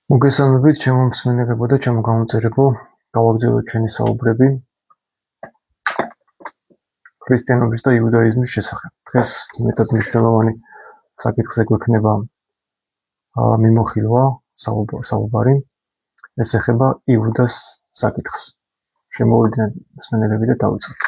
მოგესალმებით, ჩემო მსმენელებო და ჩემო გამომწერებო, გავაგრძელოთ ჩვენი საუბრები ქრისტიანობის და იუდაიზმის შესახებ. დღეს მეტად მნიშვნელოვანი საკითხზე გვექნება მიმოხილვა, საუბარი. ეს ეხება იუდას საკითხს. შემოვიდნენ მსმენელები და დავიწყოთ.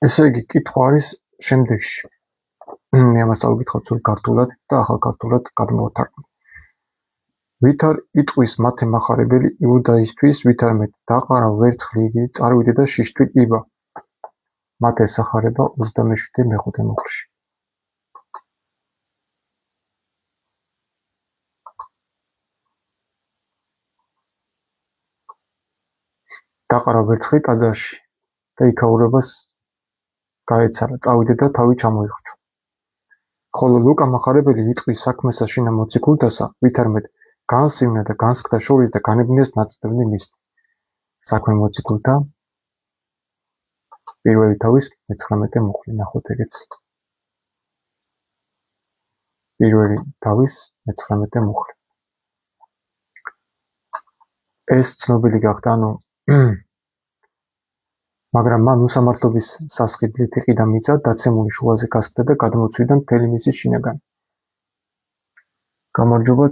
ესე იგი, კითხვა არის შემდეგში. მე ამას წავიკითხავ სულ ქართულად და ახალ ქართულად გადმოვთარგმნი. ვით არ იტყვის მათე მახარებელი იუდაისთვის, ვით არ მეტ დაყარა ვერცხლი იგი, წარვიდე და შიშთვით იბა. მათ ესახარება 27 მეხუთე მუხლში. დაყარა ვერცხლი ტაძარში და იქაურებას გაეცარა, წავიდე და თავი ჩამოიხრჩო. ხოლო ლუკა მახარებელი იტყვის საქმესა შინა მოციქულთასა, ვით არ მეტ განსივნა და განსკდა შორის და განებინეს ნაცდები მისდ. საქმე მოციქულთა პირველი თავის 19 მუხლი, ნახოთ ეგეც. პირველი თავის 19 მუხლი. ეს ცნობილი გახდა, მაგრამ მან უსამართლობის სასყიდლით იყიდა მიწა, დაცემული შუაზე გასკდა და გადმოცვიდა მთელი მისი შინაგანი. გამარჯობათ,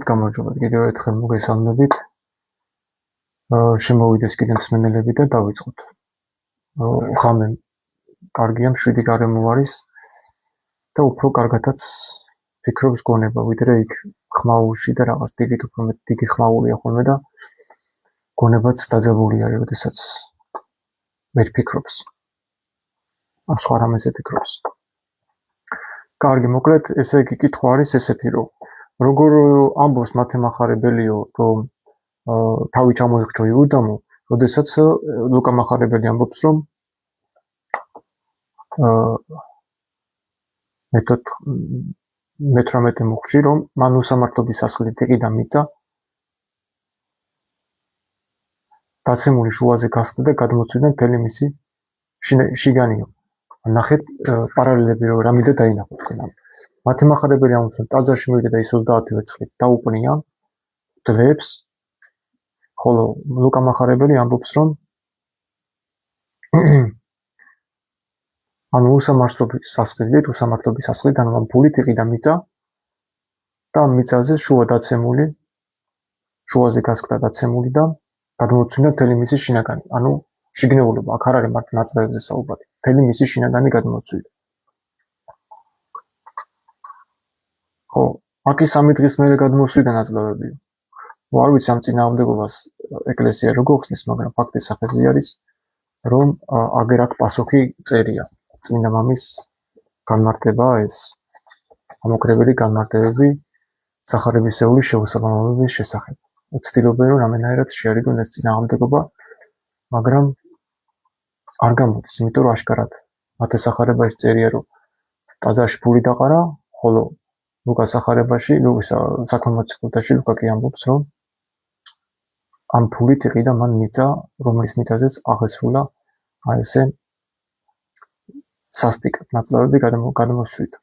კიდევ ერთხელ მოგესალმებით. შემოვიდეს კიდევ მსმენელები და დავიწყოთ. ღამე კარგია, მშვიდი გარემო არის და უფრო კარგათაც ფიქრობს გონება, ვიდრე იქ ხმაურში და რაღაც დიდი ხმაურია ხოლმე და გონებაც დაძაბული არის, როდესაც ვერ ფიქრობს. სხვა რამეზე ფიქრობს. კარგი, მოკლედ, ესე იგი კითხვა არის ესეთი, რომ როგორ ამბობს მათე მახარებელიო, რომ თავი ჩამოიხრჩო იუდამო, როდესაც ლუკა მახარებელი ამბობს, რომ მე-18 მუხლში, რომ მან უსამართლობის სასყიდლით იყიდა მიწა, დაცემული შუაზე გასკდა და გადმოცვიდა მთელი მისი შიგანიო. ნახეთ პარალელები, რომ რამიდა დაინახოთ თქვენ. მათე მახარებელი ამბობს, რომ ტაძარში მივიდა და ის 30 ვერცხლით დაუპნია დლებს, ხოლო ლუკა მახარებელი ამბობს, რომ უსამართლობის სასყიდლით, ან ფულით იყიდა მიწა და ამ მიწაზე შუაზე გასკდა დაცემული და გადმოცვიდა მთელი მისი შინაგანი. შიგნეულობა, აქ არ არის მარტო ნაწილებზე საუბარი. მთელი მისი შინაგანი გადმოცვიდა. ხო, აქ ის 3 დღის მერე გადმოცვიდა ნაწილები. არ ვიცი ამ წინააღმდეგობას ეკლესია როგორ ხსნის, მაგრამ ფაქტი სახეზე არის, რომ აგერ აქ პასუხი წერია. წმინდა მამის განმარტებაა ეს. ამოქრებილი განმარტებები სახარებისეული შეუსაბამობების შესახებ. ვცდილობენ, რომ რამენაირად შეარიგონ ეს წინააღმდეგობა, მაგრამ არ გამოდის, იმიტომ რომ აშკარად მათე სახარებაში წერია, რომ ტაძარში ფული დაყარა, ხოლო ლუკას სახარებაში, საქმე მოციქულთაში ლუკა კი ამბობს, რომ ამ ფულით იყიდა მან მიწა, რომლის მიწაზეც აღესრულა ესე სასტიკად ნაწილები გადმოსვიდა.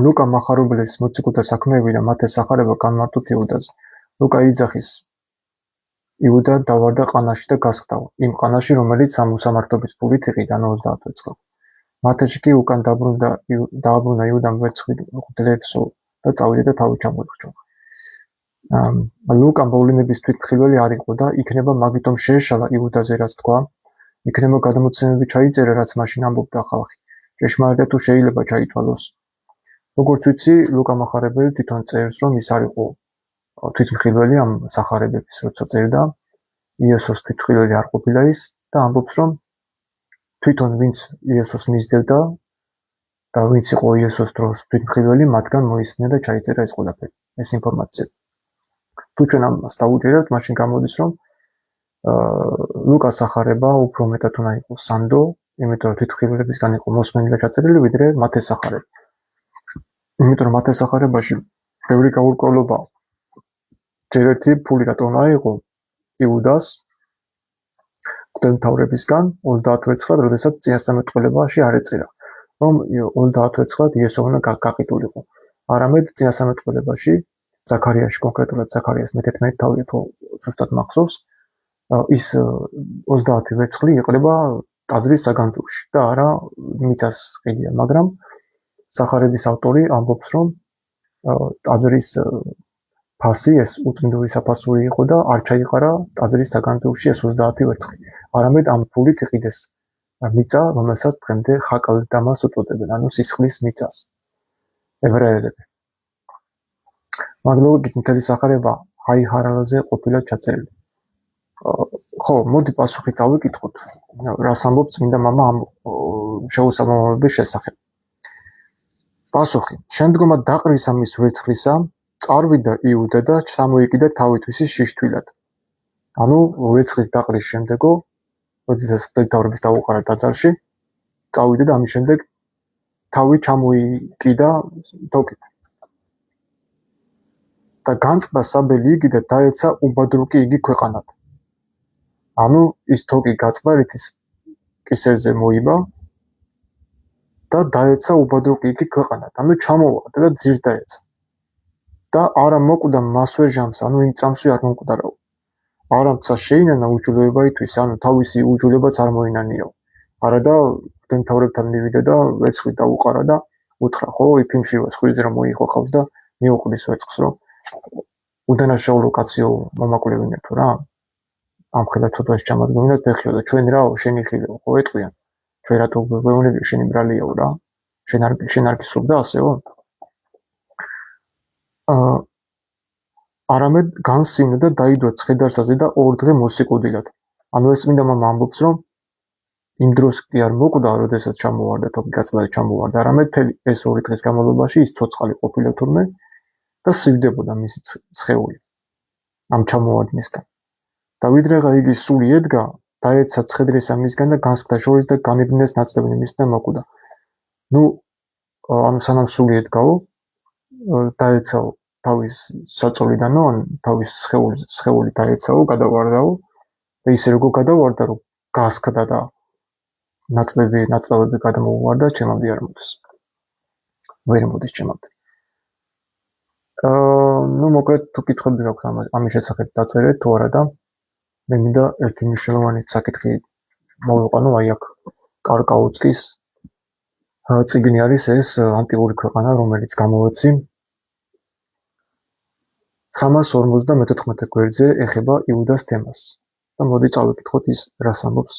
ლუკა მახარებლის მოციქულთა საქმეები და მათე სახარება განმარტოთ იუდაზე. ლუკა იძახის იუდა დავარდა ყანაში და გასკდა იმ ყანაში, რომელიც ამ უსამართლობის ფულით იყიდა 30 ვერცხლი. მათეში კი უკან დააბრუნა იუდამ ვერცხლებს და წავიდა და თავი ჩამოიხრჩო. ლუკა მოვლენების თვითმხილველი არ იყო და იქნება მაგიტომ შეეშალა იუდაზე, რაც თქვა, იქნება გადმოცემები ჩაიწერა, რაც მაშინ ამბობდა ხალხი. ჭეშმარიტად თუ შეიძლება ჩაითვალოს. როგორც ვიცი, ლუკა მახარებელი თვითონ წერს, რომ ის არ იყო თვითმხილველი ამ სახარებების, როცა წერდა, იესოს თვითმხილველი არ ყოფილა ის და ამბობს, რომ თვითონ ვინც იესოს მისდევდა და ვინც იყო იესოს დროს თვითმხილველი, მათგან მოისმინა და ჩაიწერა ეს ყველაფერი, ეს ინფორმაცია. თუ ჩვენ ამას დავუჭერებთ, მაშინ გამოდის, რომ ლუკას სახარება უფრო მეტად უნდა იყოს სანდო, იმიტომ რომ თვითმხილველებისგან იყო მოსმენილი და ჩაწერილი, ვიდრე მათე სახარება. იმიტომ რომ მათე სახარებაში ბევრი გაურკვევლობაა. ჯერ ერთი ფული რატომ აიღო იუდას მღვდელმთავრებისგან 30 ვერცხლად, როდესაც წინასწარმეტყველებაში არ ეწირა, რომ 30 ვერცხლად იესო უნდა გაყიდულიყო. არამედ წინასწარმეტყველებაში, ზაქარიაში, კონკრეტულად ზაქარიას მე-11 თავი თუ ზუსტად მახსოვს, ის 30 ვერცხლი იყრება ტაძრის საგანძურში და არა მიწას ყიდია, მაგრამ სახარების ავტორი ამბობს, რომ ტაძრის ფასი ეს უწმინდური საფასური იყო და არ ჩაიყარა ტაძრის საგანძურში ეს 30 ვერცხლი. არამედ ამ ფულით იყიდეს მიწა, რომელსაც დღემდე ხაკალდამას უწოდებენ, ანუ სისხლის მიწას. ებრაელები. მაგრამ ლოგიკით მთელი სახარება ჰაი-ჰარალზე ყოფილა ჩაწერილი. ხო, მოდი პასუხი დავიკითხოთ, რას ამბობს წმინდა მამა ამ შეუსაბამობების შესახებ. პასუხი: შემდგომად დაყრისა მის ვერცხლისა, წარვიდა იუდა და ჩამოიკიდა თავითვისი შიშთვილად. ანუ ვერცხლის დაყრის შემდეგო, როდესაც მღვდელმთავრების დაუყარა ტაძარში, წავიდა და ამის შემდეგ თავი ჩამოიკიდა თოკით. და განწყდა საბელი იგი და დაეცა უბადრუკი იგი ქვეყანად. ანუ ის თოკი გაწყდა რითის კისერზე მოიბა და დაეცა უბადრუკი იგი ქვეყანად. ანუ ჩამოვარდა და ძირს დაეცა. და არა მოკვდა მასვე ჟამს, ანუ იმ წამსვე არ მომკვდარავ. არამცა შეინანა უჯულება ითვისა, ანუ თავისი უჯულებაც არ მოინანიო. არა და მღვდელმთავრებთან მივიდა და ვერცხლი დაუყარა და უთხრა, ხო,იფიმში სხვიზე რომ მოიხო ხავს და მიუყრის ვერცხლს, რომ უდანაშაულო კაციო მომაკვლევინე თუ რა. ამ ხელა ცოტა ჩამადგმინოთ ფეხიო და ჩვენ რაო შენი ხილეო, ხო ეტყვიან. ჩვენ რატო გვეუბნები შენი ბრალიაო რა. შენ არ გისურვდა ასეო? არამედ განსინა და დაიდვა ცხედარსაზე და 2 დღე მოსიკვდილად. ანუ ეს წმინდა მამა ამბობს, რომ იმ დროს კი არ მოკვდა, როდესაც ჩამოვარდა თოკი გაწყდა ჩამოვარდა, არამედ მთელი ეს 2 დღის განმავლობაში ის ცოცხალი ყოფილა თურმე და სივდებოდა მისი სხეული ამ ჩამოვარდნისგან. და ვიდრეღა იგი სული ედგა, დაეცა ცხედრისა მისგან და განსკდა შორის და განიბნეს ნაცდები მისგან მოკვდა. ნუ ანუ სანამ სული ედგაო, დაეცაო თავის საწოლიდანო, ან თავის სხეული დაეცაო, გადავარდაო და ისე როგორ გადავარდა, რომ გასკდა და ნაწლავები გადამოუვარდა, ჩემამდე არ მოდის. ვერ მოდის ჩემამდე. ნუ მოკლედ თუ კითხვები გაქვთ ამის შესახებ დაწერეთ თუ არა და მე მინდა ერთი მნიშვნელოვანი საკითხი მოვიყვანო, აი აქ კარკაუცკის წიგნი არის ეს ანტიკური ქვეყანა, რომელიც გამოვეცი 354 გვერდზე ეხება იუდას თემას. და მოდი წავიკითხოთ ის რას ამბობს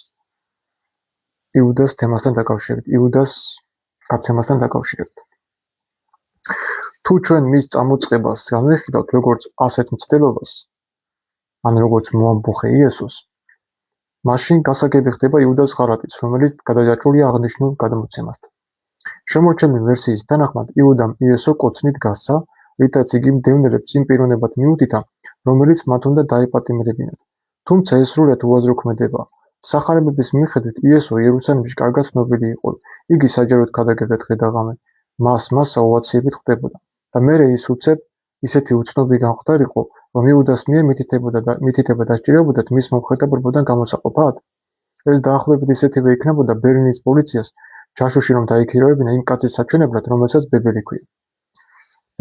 იუდას თემასთან დაკავშირებით, იუდას გაცემასთან დაკავშირებით. თუ ჩვენ მის წამოწყებას განვიხილავთ როგორც ასეთ მცდელობას, ან როგორც მოამბოხე იესოს, მაშინ გასაგები ხდება იუდას ღალატიც, რომელიც გადაჯაჭვულია აღნიშნულ გადმოცემასთან. შემორჩენილი ვერსიის თანახმად, იუდამ იესო კოცნით გასცა, რითაც იგი მდევნელებს იმ პიროვნებად მიუთითა, რომელიც მათ უნდა დაეპატიმრებინათ. თუმცა ეს სრულად უაზრო ქმედებაა. სახარებების მიხედვით იესო იერუსალიმში კარგად ცნობილი იყო. იგი საჯაროდ ქადაგებდა დღე და ღამე. მას საოვაციებით ხვდებოდა. და მერე ის უცებ ისეთი უცნობი გამხდარიყო, რომ იუდას მიერ მითითება დასჭირებოდათ მის მომხრეტაბრობიდან გამოსაყოფად. ეს დაახლოებით ისეთივე იქნებოდა ბერლინის პოლიციას ჯაშუში რომ დაიქირავებინა იმ კაცის საჩვენებლად, რომელსაც ბებელი ჰქვია.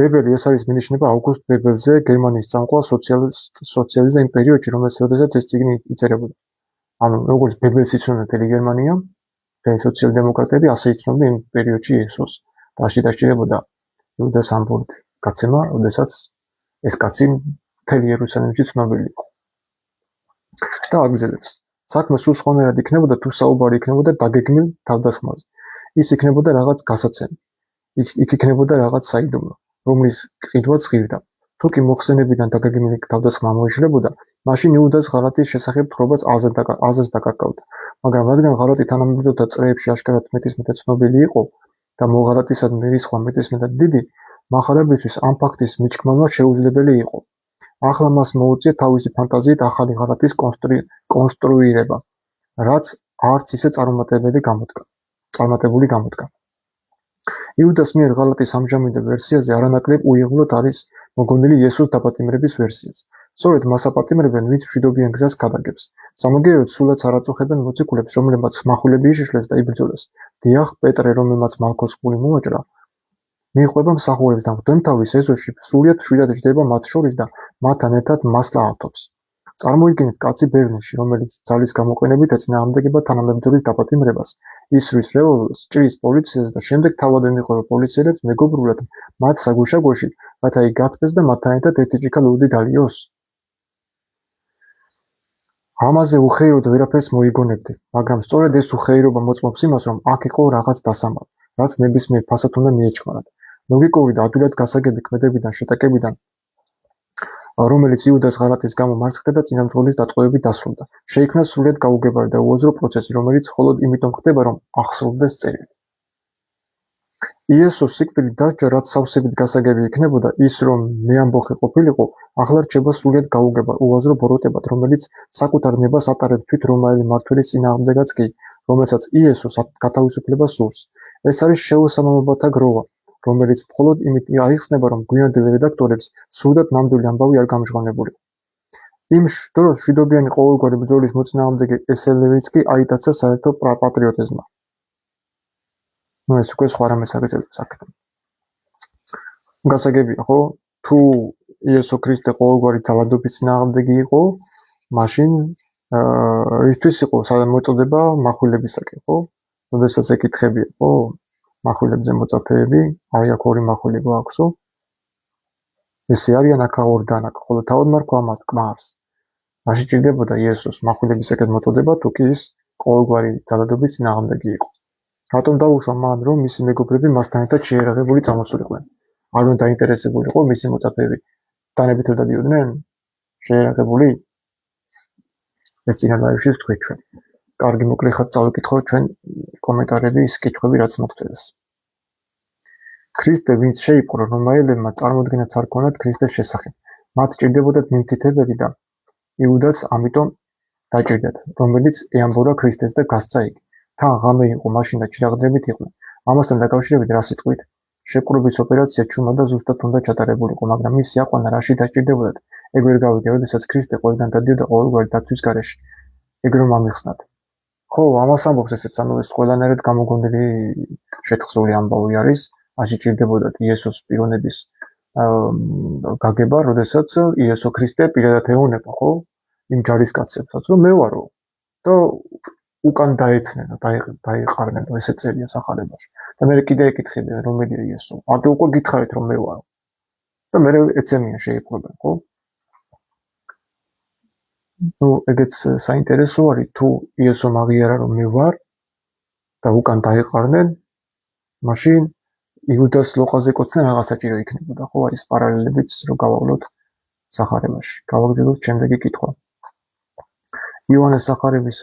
ბებელი ეს არის მინიშნება აუგუსტ ბებელზე, გერმანიის წამყვან სოციალისტ იმ პერიოდში, როდესაც ეს წიგნი იწერებოდა. ანუ როგორც ბებელს იცნობდა მთელი გერმანია, სოციალ-დემოკრატები ასე იცნობდა იმ პერიოდში იესოს. და ასე დასჭირებოდა იუდას ამბორით გაცემა, როდესაც ეს კაცი მთელი იერუსალიმში ცნობილი იყო. და აგრძელებს. საქმე სულ სხვანაირად იქნებოდა, თუ საუბარი იქნებოდა დაგეგმილ თავდასხმაზე. ის იქნებოდა რაღაც გასაცემი. იქ იქნებოდა რაღაც საიდუმლო, რომლის ყიდვაც ღირდა. თუ კი მოხსენებიდან დაგეგმილი თავდასხმა მოიშლებოდა, მაშინ იუდას ღალატის შესახებ თხრობაც აზრს დაკარგავდა. მაგრამ რადგან ღალატი თანამებრძოლთა წრეებში აშკარად მეტისმეტად ცნობილი იყო და მოღალატისადმი რისხვა მეტისმეტად დიდი, მახარებისთვის ამ ფაქტის მიჩქმევა შეუძლებელი იყო. ახლა მას მოუწია თავისი ფანტაზიით ახალი ღალატის კონსტრუირება, რაც არც ისე წარმატებული გამოდგა. იუდას მიერ ღალატის ამჟამინდელ ვერსიაზე არანაკლებ უიღბლოდ არის მოგონილი იესოს დაპატიმრების ვერსიაც. სწორედ მას აპატიმრებენ, ვინც მშვიდობიან გზას გადაგებს. სამაგიეროდ სულაც არ აწუხებენ მოციქულებს, რომლებმაც ხმახვილები იშიშლეს და იბრძოლეს. დიახ, პეტრე, რომელმაც მალქოს ყური მოაჭრა, მიყვება მსახურებს და მღვდელმთავრის ეზოში სრულიად მშვიდად ჯდება მათ შორის და მათთან ერთად მასლა ავთობს. წარმოიდგინეთ კაცი ბერლინში, რომელიც ძალის გამოყენებით ეწინააღმდეგება თანამებრძოლის დაპატიმრებას, ისრვის რეველს, ჭრის პოლიციას და შემდეგ თავად ემიყვება პოლიციელებს მეგობრულად მათ საგუშაგოში, რათა იქ გათბეს და მათთან ერთად ერთი ჭიქა ლურდი დალიოს. ამაზე უხეიროდ ვერაფერს მოიგონებდი, მაგრამ სწორედ ეს უხეირობა მოწმობს იმას, რომ აქ იყო რაღაც დასამალ, რაც ნებისმიერ ფასად უნდა მიეჩქარათ. ლოგიკური და ადვილად გასაგები ქმედებიდან შეტაკებიდან, რომელიც იუდას ღალატის გამო მარცხდა და წინამძღოლის დატყვევებით დასრულდა. შეიქმნა სრულიად გაუგებარი და უაზრო პროცესი, რომელიც მხოლოდ იმიტომ ხდება, რომ ახსოვდეს წერილი. იესოს სიკვდილით დასჯა, რაც სავსებით გასაგები იქნებოდა, ის რომ მე ამბოხი ყოფილიყო, ახლა რჩება სრულიად გაუგებარ, უაზრო ბოროტებად, რომელიც საკუთარ ნებას ატარებს თვით რომაელი მმართველის წინააღმდეგაც კი, რომელსაც იესოს გათავისუფლება სურს. ეს არის შეუსამამობათა გროვა, რომელიც მხოლოდ იმით აიხსნება, რომ გვიანდელ რედაქტორებს სრულად ნამდვილი ამბავი არ გამჟღავნებულიყო. იმ დროს მშვიდობიანი ყოველგვარი ბრძოლის მოწინააღმდეგე ესელევიც კი აიტაცა საერთო პატრიოტიზმმა. ეს უკვე სხვა რამეს აგეწევს აქედან. გასაგებია, ხო? თუ იესო ქრისტე ყოველგვარი ძალადობის წინააღმდეგი იყო, მაშინ ისთვის იყო მოწოდება מחვილებისაკენ, ხო? როდესაც ეკითხებია, ხო? מחვილებზე მოწაფეები, აი აქ ორი מחვილი გვაქვსო. ესე არიან აქ ორ და აქ, ხოლო თავად მარქვა ამათ კმარს. მაშინ ჭირდებოდა იესოს מחვილებისაკენ მოწოდება, თუ კი ის ყოველგვარი ძალადობის წინააღმდეგი იყო. რატომ დაუშვა მან, რომ მისი მეგობრები მასთან ერთად შეერაღებული წამოსულიყვნენ? არ უნდა დაინტერესებულიყო მისი მოწაფეები დანებით რომ დადიოდნენ? შეერაღებული? ეს წინადადებში ვთქვით ჩვენ. კარგი, მოკლე ხად წავიკითხოთ ჩვენ კომენტარები, ის კითხვები, რაც მოგწეს. ქრისტე, ვინც შეიპყრო რომაელებმა, წარმოდგენაც არ ქონდათ ქრისტეს შესახებ. მათ ჭირდებოდათ მიმთითებელი და იუდაც ამიტომ დაჭირდათ, რომელიც ეამბორა ქრისტეს და გასცა იქ. თან ღამე იყო, მაშინ და ჭირაღდრებით იყვნენ. ამასთან დაკავშირებით რა სიტყვით? შეპყრობის ოპერაცია ჩუმად და ზუსტად უნდა ჩატარებულიყო, მაგრამ მისი აყვანა რაში დაჭირდებოდათ? ეგ ვერ გავიგე, როდესაც ქრისტე ყველგან დადიოდა ყოველგვარი დაცვის გარეშე. ეგ რომ ამიხსნათ. ხო, ამას ამბობს ესეც, ანუ ეს ყველანაირად გამოგონილი შეთხზული ამბავი არის, ასე ჭირდებოდათ იესოს პიროვნების გაგება, როდესაც იესო ქრისტე პირადად ეუბნება, ხო? იმ ჯარისკაცებსაც, რომ მე ვარო და უკან დაეცნენ, დაიყარნენ, ესე წერია სახარებაში. და მე კიდე ეკითხებიან, რომელია იესო. ადი უკვე გითხარით, რომ მე ვარო. და მე ეცემიან შეიპყრობენ, ხო? ნუ ეგეც საინტერესო არის, თუ იესო მაგიარა რომ მე ვარ და უკან დაიყარნენ, მაშინ იუდას ლოყაზე კოცნა რაღაც საჭირო იქნებოდა, ხო? აი ეს პარალელებიც რო გავავლოთ სახარებაში. გავაგრძელოთ შემდეგი კითხვა. იოანეს სახარების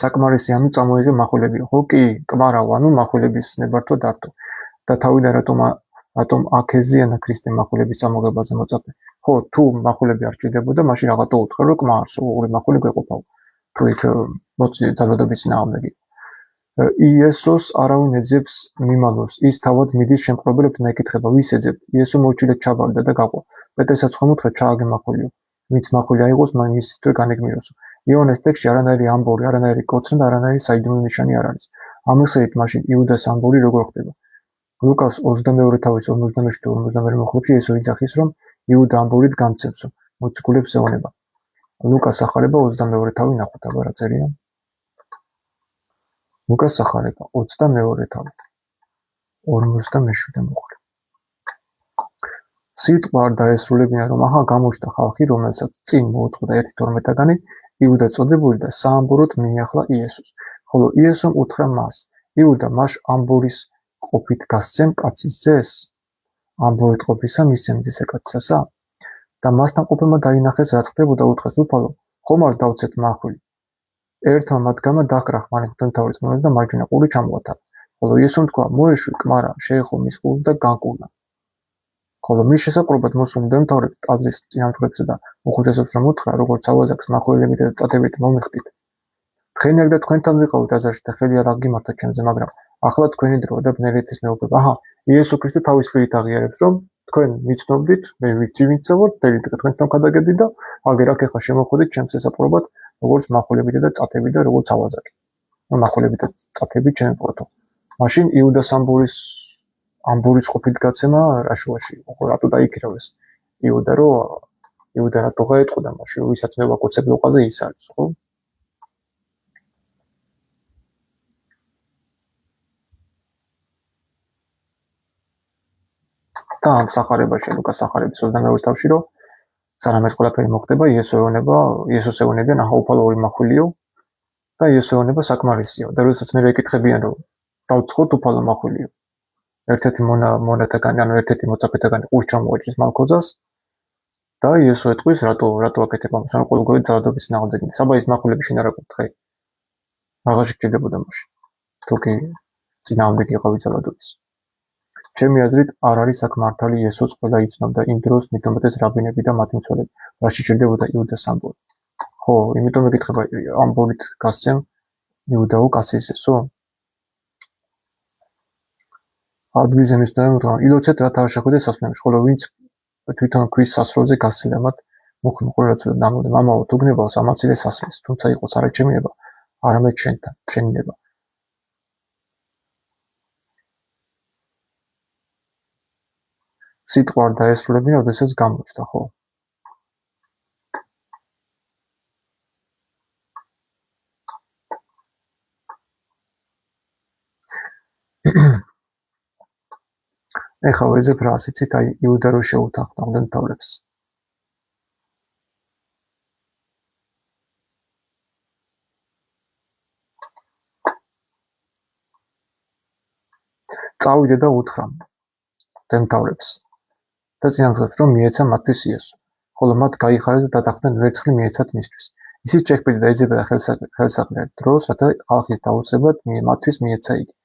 საკმარისი ანუ წამოიღე מחვილები, ხო კი, კმარავ, ანუ מחვილების ნებართვა დართო. და თავიდან რატომ აქეზიანა ქრისტე מחვილების წამოღებაზე მოწაფე. ხო, თუ מחვილები არ ჭირდებოდა, მაშინ რაღაცა უთხრა, რომ კმარს ორი מחვილი გვეყოფავ. თუ იქ ძალადობის წინააღმდეგი. იესოს არავინ ეძებს მიმალოს, ის თავად მიდის შემპყრობელებთან ეკითხება, ვის ეძებთ? იესო მორჩილად ჩაბარდა და გაყვა. პეტრესაც ხომ უთხრა, ჩააგე מחვილიო. ვინც maxვილი აიღოს, მის თვე განეგმიროსო. იოანეს ტექსტში არანაირი ამბორი, არანაირი კოცნა და არანაირი საიდუმლო ნიშანი არ არის. ამისით მაშინ იუდას ამბორი როგორ ხდება? ლუკას 22 თავის 47-52 მოხლებში ესო იძახის, რომ იუდა ამბორით გამცემსო, მოციქულებს ეუბნება. ლუკას სახარება 22 თავი ნახოთ, აბა რა წერია. ლუკას სახარება 22 თავი 47 მოხლე. სიტყვა არ დაესრულებინა, რომ ახლა გამოჩნდა ხალხი, რომელსაც წინ მოუწყდა 1-12-განი, იუდა წოდებული და საამბოროდ მიახლა იესოს. ხოლო იესომ უთხრა მას, იუდა, მას ამბორის ყოფით გასცემ კაცის ძეს? ამბორით ყოფისა მისცემ ძესა კაცსასა? და მასთან ყოფილმა დაინახეს, რაც ხდებოდა, უთხრეს უფალო, ხომ არ დავცეთ მახვილი? ერთმა მათგანმა დაჰკრა ხმალი მღვდელმთავრის მონას და მარჯვენა ყური ჩამოათა. ხოლო იესომ თქვა, მოეშვი კმარა, შეეხო მის ყურს და განკურნა. ხოლო მის შესაყრობად მოსულ მღვდელმთავრები ტაძრის წინამძღვრებსა და უხუცესებს რომ უთხრა, როგორც ავაზაკს მახვილებით და წადებით მომიხდით. თხენი აქ და თქვენთან ვიყავით აზარში და ხელი არ აგიმართა ჩემზე, მაგრამ ახლა თქვენი დროა და ბნელეთის მეუღლება. აჰა, იესო ქრისტე თავის პირით აღიარებს, რომ თქვენ მიცნობდით, მე ვიცი ვინც ვარ, დელი თქვენთან გადაგედით და აგერ აქ ახლა შემოხვდით ჩემს ესაპყრობად, როგორც מחულებით და წათებით და როგორც ავაზაკი. מחულებით და წათებით ჩემი პორტო. მაშინ იუდას ამბურის ყოფით გაცემა რაშუაში, რატო დაიქირავეს იუდა, რომ იუდა რატო გაეტყოდა მაშინ, ვისაც მე ვაკოცებ ლოყაზე ის არის, ხო? და ამ სახარებაში, ლუკას სახარების 22 თავში, რომ სანამ ეს ყველაფერი მოხდება, იესოს ეუბნებიან, აჰა, უფალო ორი მახვილიო და იესო ეუბნება საკმარისიო. და როდესაც მე ეკითხებიან, რომ დავცხოთ უფალო მახვილიო. ერთ-ერთი მონათაგანი, ანუ ერთ-ერთი მოწაფეთაგანი ყურს ჩამოაჭრის მალქოზას და იესო ეტყვის, რატო აკეთებ ამას, ანუ ყოველგვარი ძალადობის ნაღმდეგი. საბა ის მახვილები შენ არ აკეთე. აღარ შეგდებოდა მაშინ. თუ კი წინააღმდეგი იყავი ძალადობის. ჩემი აზრით არ არის აქ მართალი იესოს ყველა იცნობდა იმ დროს მithumetes რაბინები და მათი მცველები. რაში შეიძლება იუდას ამბორი. ხო, იმიტომ მეკითხება ამბორით გასცემ იუდაო კაცისესო? ადგილზე მისდევენ რომ ილოცეთ რათა არ შეხვდეს სასმელში, ხოლო ვინც თვითონ ქვის სასროლზე გასცელა მათ მოხმყურებაც დამოდე მამაო თუ გნებავს ამაცილე სასმელს, თუმცა იყოს არა ჩემი ნება, არამედ შენი ნება. სიტყვა არ დაესრულებინა, როდესაც გამოჩნდა, ხო? ეხლა ვეძებ რა სიცით, აი იუდა რო შეუთანხმდა მდელთავრებს. წავიდე და უთხრა მდელთავრებს და წინამძღვრებს, რომ მიეცა მათთვის იესო, ხოლო მათ გაიხარეს და დათანხმდნენ ვერცხლი მიეცათ მისთვის. ისიც შეჰპირდა და ეძებდა ხელსაყრელ დროს, რათა ხალხის დაუცებად მათთვის მიეცა იგი.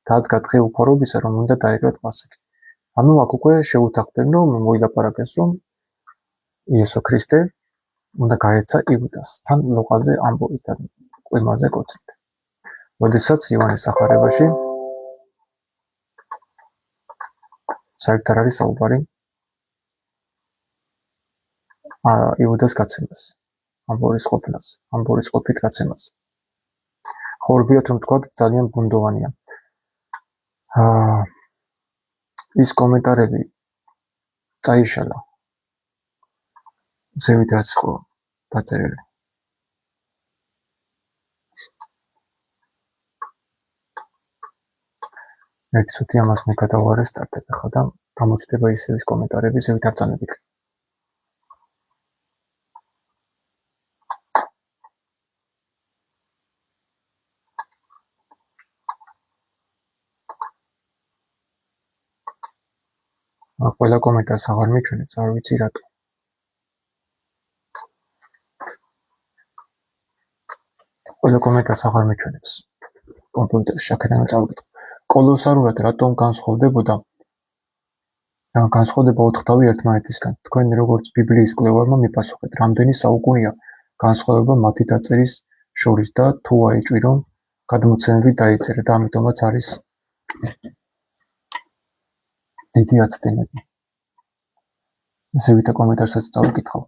დადგა დღე უფარობისა, რომ უნდა დაეკრათ პასექი. ანუ აქ უკვე შეუთანხმდნენ, რომ მოილაპარაკეს, რომ იესო ქრისტე უნდა გაეცა იუდას, თან ლოყაზე ამბობით და ყვიმაზე კოცნით. როდესაც იოანეს სახარებაში საერთოდ არის საუბარი იუდას გაცემას, ამბორის ყოფით გაცემას. ხორბიათ რომ თქვა ძალიან ბუნდოვანია. ის კომენტარები წაიშალა. ზევით რაც ხო დაწერილი. ერთი ცოტი ამას მე გადავარე სტარტებ ახლა და გამოჩნდება ისევის კომენტარები ზევით არ წანებით. ყველა კომენტარს აღარ მიჩვენებს, არ ვიცი რატო. ყველა კომენტარს აღარ მიჩვენებს. კომპიუტერში აქედან წავიდეთ. კოლოსალურად რატომ განსხვავდება ოთხთავი ერთმანეთისგან? თქვენ როგორც ბიბლიის მკვლევარმა მიპასუხეთ, რამდენი საუკუნეა განსხვავება მათი დაწერის შორის და თუ აიჭვი რომ გადმოცემები დაიწერა და ამიტომაც არის დიდი აცდენები. ზევითა კომენტარსაც წავიკითხავ.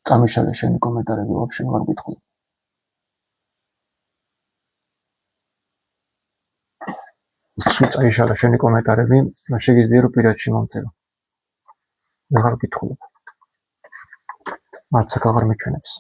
წამიშალე შენი კომენტარები ვაფშე ვარ გითხო. სულ წაიშალა შენი კომენტარები, შეგიძლია რომ პირადში მომწერო. აღარ გითხულობ. არც აქ აღარ მიჩვენებს.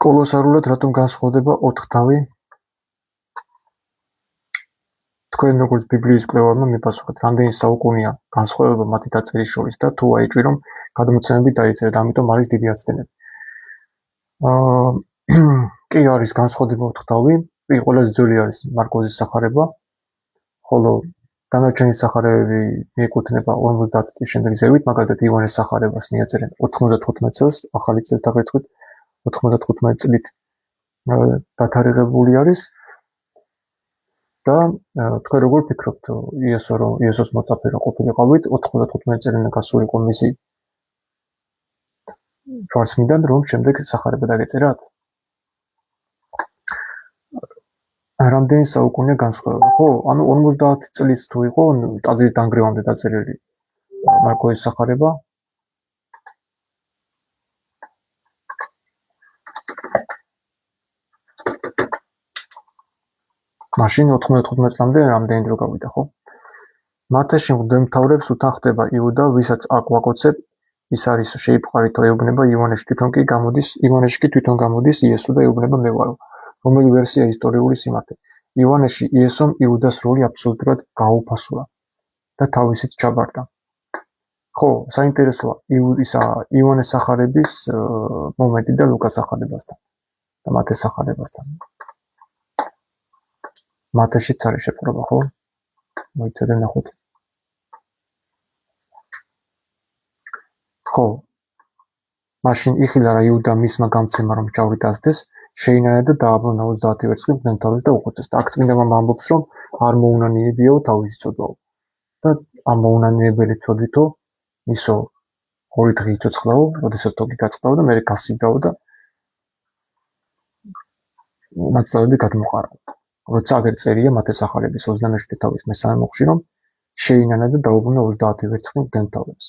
კოლოსალურად რატომ განსხვავდება ოთხთავი? თქვენ როგორც ბიბლიის მკვლევარმა მიპასუხეთ, რამდენი საუკუნეა განსხვავება მათი დაწერის შორის და თუ აიჭვი რომ გადმოცემები დაიწერა და ამიტომ არის დიდი აცდენები. კი არის განსხვავება ვთქვი, ყველაზე ძველი არის მარკოზის სახარება, ხოლო დანარჩენი სახარებები მიეკუთვნება 50 წლის შემდეგ ზევით, მაგალითად ივანეს სახარებას მიაწერენ 95 წელს, ახალი წელს დაგერწყვით 95 წლით დათარიღებული არის და თქვენ როგორ ფიქრობთ, იესოს მოწაფე რა ყოფილიყავით 95 წელიდან გასულიყო მისი ჯვარცმიდან, რომ შემდეგ სახარება დაგეწერათ? რამდენი საუკუნე განსხვავება, ხო? ანუ 50 წლის თუ იყო ტაძრის დანგრევამდე დაწერილი მარკოზის სახარება. მაშინ 95 წლამდე რამდენი დრო გავიდა, ხო? მათეში მღვდელმთავრებს უთან ხდება იუდა, ვისაც აქ ვაკოცებ, ის არის შეიპყარითო ეუბნება ივანეში კი თვითონ გამოდის იესო და ეუბნება მე ვარო. რომელი ვერსია ისტორიული სიმართლე. ივანეში იესომ იუდას როლი აბსოლუტურად გაუფასურა და თავისით ჩაბარდა. ხო, საინტერესოა ივანეს სახარების მომენტი და ლუკას სახარებასთან და მათეს სახარებასთან. მათეშიც არის შეფრობა, ხო? მოიცადე ნახოთ. ხო. მაშინ იხილა რა იუდა მისმა გამცემა რომ ჭავლი დასდეს, შეინანა და დააბრუნა 30 ვერცხლი მღვდელმთავრებს და უხუცეს. აქ წმინდა მამა ამბობს, რომ არ მოუნანიებიაო თავისი ცოდვაო. და ამ მოუნანიებელი ცოდვითო ისო 2 დღე იცოცხლაო, როდესაც თოგი გაწყდაო და მე გასიდაო და ნაწლავები გადმოყარავ. როცა აგერ წერია მათეს სახარების 27 თავის მესამე მოხში, რომ შეინანა და დაუბრუნა 30 ვერცხლი მღვდელმთავრებს.